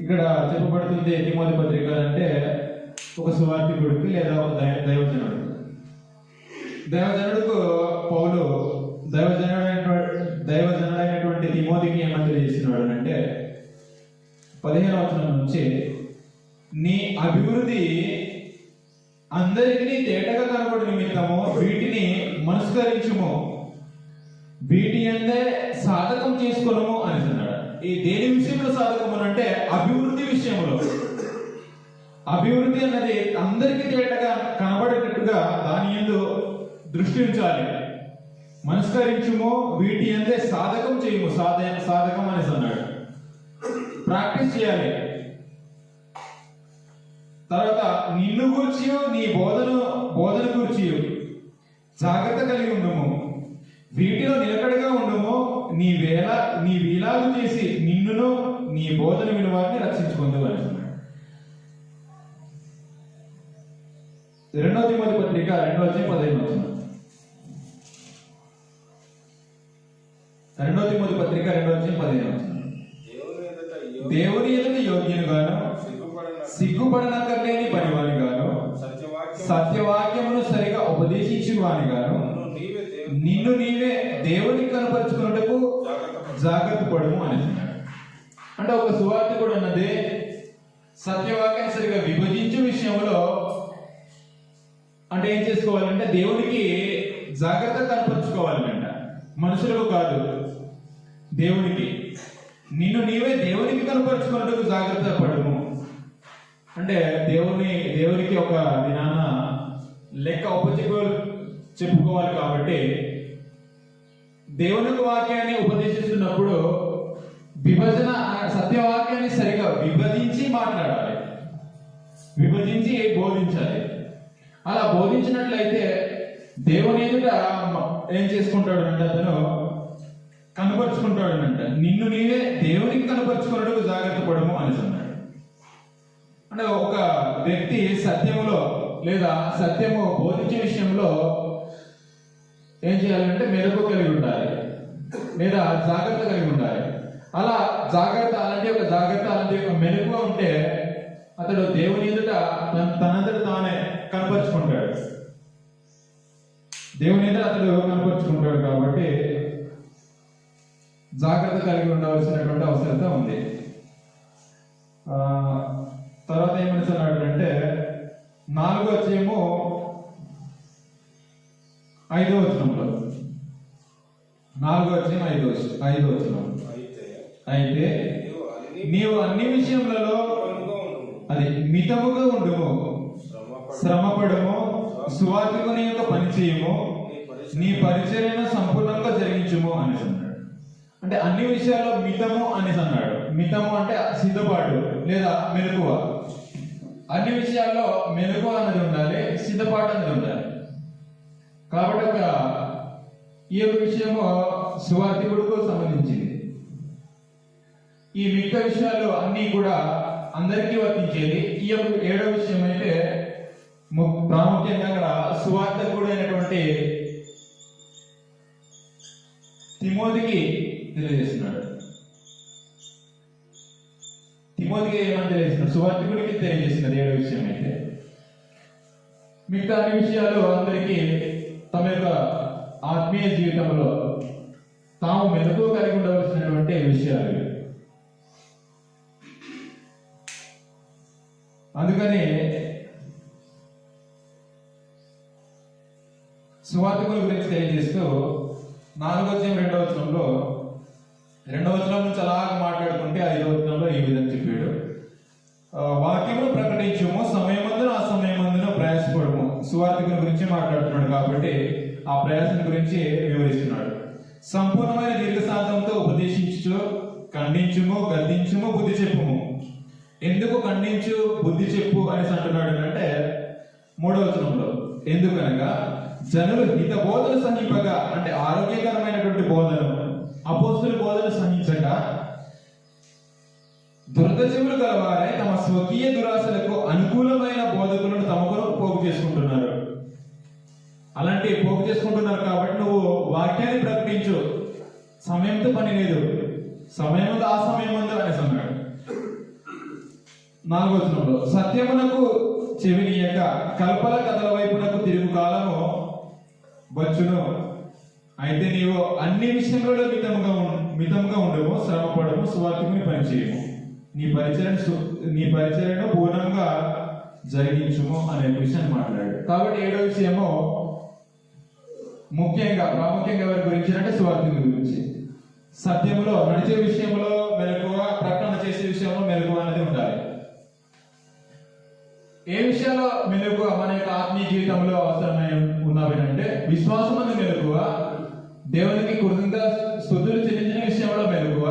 ఇక్కడ చెప్పబడుతుంది తిమోతి పత్రిక అంటే ఒక సువార్థికుడికి లేదా ఒక దైవజనుడికి పౌలు దైవజనుడైనటువంటి తిమోతికి ఏమని తెలియజేస్తున్నాడు అంటే 15వ వచనం నుంచి నీ అభివృద్ధి అందరికీ తేటగా కనబడు నిమిత్తము వీటిని మనస్కరించుము, వీటి అందే సాధకం చేసుకోనము అని అన్నాడు. ఈ దేని విషయంలో సాధకము అంటే అభివృద్ధి విషయంలో. అభివృద్ధి అన్నది అందరికీ తేటగా కనబడేటట్టుగా దాని యందు దృష్టి ఉంచాలి. మనస్కరించుము, వీటి అందే సాధకం చేయము. సాధకం అనేసి అన్నాడు. ప్రాక్టీస్ చేయాలి. తర్వాత నిన్ను గూర్చి నీ బోధన గూర్చి జాగ్రత్త కలిగి ఉండము, వీటిలో నిలకడగా ఉండము. నీ వీలాలు చేసి నిన్నును నీ బోధన విలువాన్ని రక్షించుకుందు అని అన్నాడు. 2వ తిమోతి పత్రిక 2వ అధ్యాయం 15వ వచనం. 2వ తిమోతి పత్రిక 2వ అధ్యాయం 15వ వచనం. దేవుని ఎదుట యోగ్యునిగాను సిగ్గుపడనక్కర్లేని పనివాని గాను సత్యవాక్యమును సరిగా ఉపదేశించువాని గాను నిన్ను నీవే దేవునికి కనపరుచుకున్నటకు జాగ్రత్త పడము అని అన్నాడు. అంటే ఒక సువార్తికుడు అన్నది సత్యవాక్యాన్ని సరిగా విభజించే విషయంలో అంటే ఏం చేసుకోవాలంటే దేవునికి జాగ్రత్త కనపరుచుకోవాలంట, మనుషులకు కాదు, దేవునికి. నిన్ను నీవే దేవునికి కనపరుచుకున్నట్టుకు జాగ్రత్త పడము అంటే దేవునికి ఒక దినాన లెక్క చెప్పుకోవాలి. కాబట్టి దేవుని వాక్యాన్ని ఉపదేశిస్తున్నప్పుడు సత్యవాక్యాన్ని సరిగా విభజించి మాట్లాడాలి, విభజించి బోధించాలి. అలా బోధించినట్లయితే దేవుని ఎదుట ఏం చేసుకుంటాడు అంటే అతను కనపరుచుకుంటాడు అంట. నిన్ను నీవే దేవునికి కనపరుచుకున్నట్టు జాగ్రత్త పడము అని అన్నాడు. అంటే ఒక వ్యక్తి సత్యములో లేదా సత్యము బోధించే విషయంలో ఏం చేయాలంటే మెలకు కలిగి ఉండాలి లేదా జాగ్రత్త కలిగి ఉండాలి. అలా జాగ్రత్త అలాంటి ఒక మెలకుగా ఉంటే అతడు దేవుని ఎదుట తనంతట తానే కనపరుచుకుంటాడు. దేవుని ఎదుట అతడు కనపరుచుకుంటాడు కాబట్టి జాగ్రత్త కలిగి ఉండవలసినటువంటి అవసరత ఉంది. తర్వాత ఏమనుకున్నాడు అంటే 4వ అధ్యాయము 5వ వచనంలో 4వ అధ్యాయం 5వ వచనం అయితే నీవు అన్ని విషయములలో అది మితముగా ఉండుము, శ్రమపడము, సువార్తికుని యొక్క పని చేయము, నీ పరిచర్యను సంపూర్ణంగా జరిగించుము అని అన్నాడు. అంటే అన్ని విషయాల్లో మితము అనేసి అన్నాడు. మితము అంటే సిద్ధపాటు లేదా మెలకువ. అన్ని విషయాల్లో మెలకువ అనేది ఉండాలి, సిద్ధపాటు అనేది ఉండాలి. కాబట్టి ఈ యొక్క విషయము సువార్తికుడుకు సంబంధించింది. ఈ మిగతా విషయాలు అన్ని కూడా అందరికీ వర్తించేది. ఈ యొక్క 7వ విషయం అయితే ప్రాముఖ్యంగా అక్కడ సువార్తికుడైనటువంటి తిమోతికి తెలియజేస్తున్నాడు. తిమోతికి ఏమని తెలియజేస్తున్నాడు? సువార్తికుడికి తెలియజేస్తున్నది 7వ విషయం అయితే. మిగతా అన్ని విషయాలు అందరికీ తమ యొక్క ఆత్మీయ జీవితంలో తాము మెలకు కలిగి ఉండవలసినటువంటి విషయాలు. అందుకని సువార్తికుల గురించి తెలియజేస్తూ 4వ అధ్యాయం 2వ వచనంలో 2వ వచనం నుంచి అలాగ మాట్లాడుకుంటే 5వ వచనంలో ఈ విధంగా చెప్పాడు. వాక్యమును ప్రకటించము, సమయమందున ఆ సమయమందున ప్రయాసపడము. సువార్తికుల గురించి మాట్లాడుతున్నాడు కాబట్టి ఆ ప్రయాసం గురించి వివరిస్తున్నాడు. సంపూర్ణమైన దీర్ఘశాంతంతో ఉపదేశించు, ఖండించుము, గద్దించుము, బుద్ధి చెప్పుము. ఎందుకు ఖండించు, బుద్ధి చెప్పు అని అంటున్నాడు అంటే 3వ వచనంలో ఎందుకనగా జనులు హిత బోధన సహింపగా అంటే ఆరోగ్యకరమైనటువంటి బోధన, అపోస్తుల బోధన సహించక దుర్గజములు గలవారై తమ స్వకీయ దురాశలకు అనుకూలమైన బోధకులను తమ కొరకు పోగు చేసుకుంటున్నారు. అలాంటి పోగు చేసుకుంటున్నారు కాబట్టి నువ్వు వాక్యాన్ని ప్రకటించు, సమయంతో పని లేదు, సమయం ఉంది ఆ సమయం ఉంది అనేసి అన్నాడు. 4వ వచనంలో సత్యమునకు చెవినీయక కల్పల కథల వైపునకు తిరుగు కాలము వచ్చును. అయితే నీవు అన్ని విషయంలో మితంగా ఉండము, శ్రమపడము, సువార్తికుని పని చేయము, నీ పరిచర్యను పూర్ణంగా జరిగించుము అనే విషయాన్ని మాట్లాడాడు. కాబట్టి 7వ విషయము ప్రాముఖ్యంగా ఎవరి గురించి అంటే సువార్తికుల గురించి. సత్యంలో నడిచే విషయంలో మెలకువ, ప్రకటన చేసే విషయంలో మెలకువ అనేది ఉండాలి. ఏ విషయాల్లో మెలకువ మన యొక్క ఆత్మీయ జీవితంలో అవసరమై ఉన్నవి అంటే విశ్వాసం అనే మెలకువ, దేవునికి కృతజ్ఞత స్తుతులు చెల్లించిన విషయంలో మెలకువ,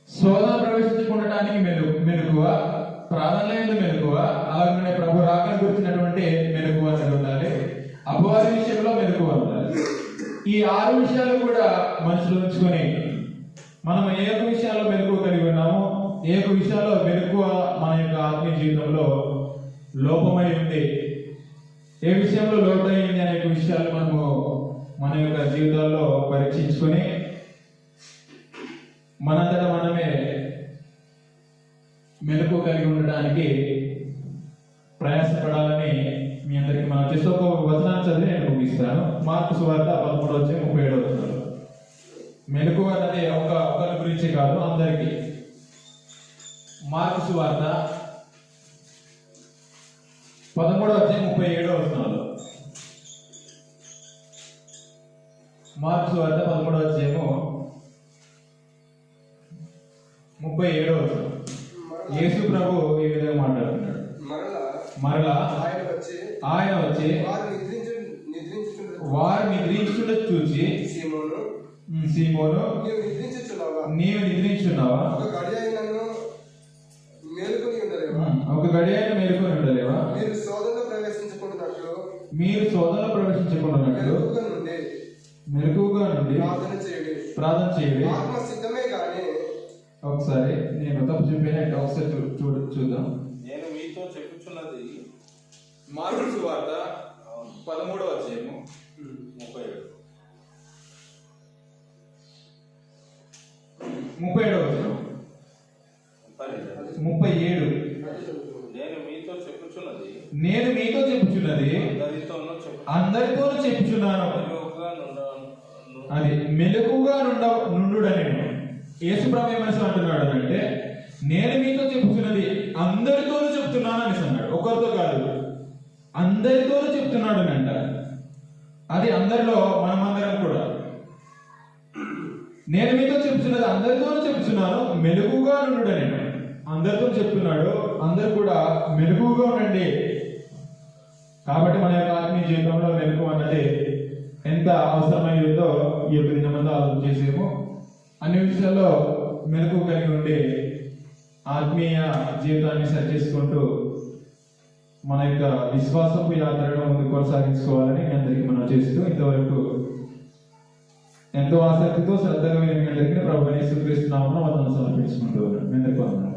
శోధన ప్రవేశించుకుండటానికి మెలకువ, ప్రాధాన్యత మెలకువ, అలాగే ప్రభు రాకడ గురించినటువంటి మెలకువ అనేది ఉండాలి. అపవాది విషయంలో మెలకువ ఉండాలి. ఈ 6 విషయాలు కూడా మనసులో ఉంచుకొని మనం ఏ యొక్క విషయాల్లో మెలకువ కలిగి ఉన్నామో, ఏ యొక్క విషయాల్లో మెలకువ మన యొక్క ఆత్మీయ జీవితంలో లోపమై ఉంది, ఏ విషయంలో లోపమైంది అనే విషయాలు మనము మన యొక్క జీవితాల్లో పరీక్షించుకొని మనంతటా మనమే మెలకు కలిగి ఉండడానికి ప్రయాసపడాలని మీ అందరికి మనం చేస్తే ఒక వచనాన్ని చదివి నేను ముగిస్తాను. మార్కు సువార్త 13వ అధ్యాయం 37వ వచనం. మెలకు అన్నది ఒకరి గురించి కాదు, అందరికీ. మార్కు సువార్త 13వ అధ్యాయం 37వ వచనంలో. మార్కు సువార్త 13వ అధ్యాయము 37వ వచనం. యేసు ప్రభు ఈ విధంగా మాట్లాడుతున్నాడు. మరలా ఆయన వచ్చి వారు నిద్రించుట చూసి సీమోను నీవు నిద్రించున్నావా? ఒక గడియైన మేలుకొని ఉండలేవా? మీరు శోధనలో ప్రవేశించుకుంటున్నట్లు మీరు శోధనలో ప్రవేశించకున్నట్లు మెలకువగా నుండి ప్రార్థన చేయండి. ఆత్మ సిద్ధమే కానీ ఒకసారి నేను తప్పు చెప్పిన ఒకసారి చూద్దాం. నేను మీతో చెప్పుచున్నది మార్కు సువార్త 13వ అధ్యాయము 37. 37వ వచనం 37. నేను మీతో చెప్పుచున్నది అందరితోనూ చెప్పుచున్నాను. అది మెలకుగా నుండుడని యేసుప్రభు ఏమని అంటున్నాడు అంటే, నేను మీతో చెప్పుచున్నది అందరితోనూ చెప్తున్నాను అనేసి అన్నాడు. ఒకరితో కాదు, అందరితోనూ చెప్తున్నాడు అని అంటారు. అది అందరిలో మనమందరం కూడా. నేను మీతో చెప్తున్నది అందరితోనూ చెప్తున్నాను, మెలకుగా నుండుడని. అందరితో చెప్తున్నాడు, అందరు కూడా మెలకుగా ఉండండి. కాబట్టి మన యొక్క ఆత్మీయ జీవితంలో మెలకు అన్నది ఎంత అవసరమైందో ఈ యొక్క దినమంతా ఆలోచన చేసేమో. అన్ని విషయాల్లో మెలకు కలిగి ఉండి ఆత్మీయ జీవితాన్ని సరి చేసుకుంటూ మన యొక్క విశ్వాసపు యాత్రను ముందు కొనసాగించుకోవాలని మీ అందరికీ మనం చేస్తూ, ఇంతవరకు ఎంతో ఆసక్తితో శ్రద్ధగా విని మీ అందరికీ ప్రభువుని యేసుక్రీస్తు నామమున వందనాలు సమర్పించుకుంటూ ఉన్నాను. మీ అందరికీ వందనాలు.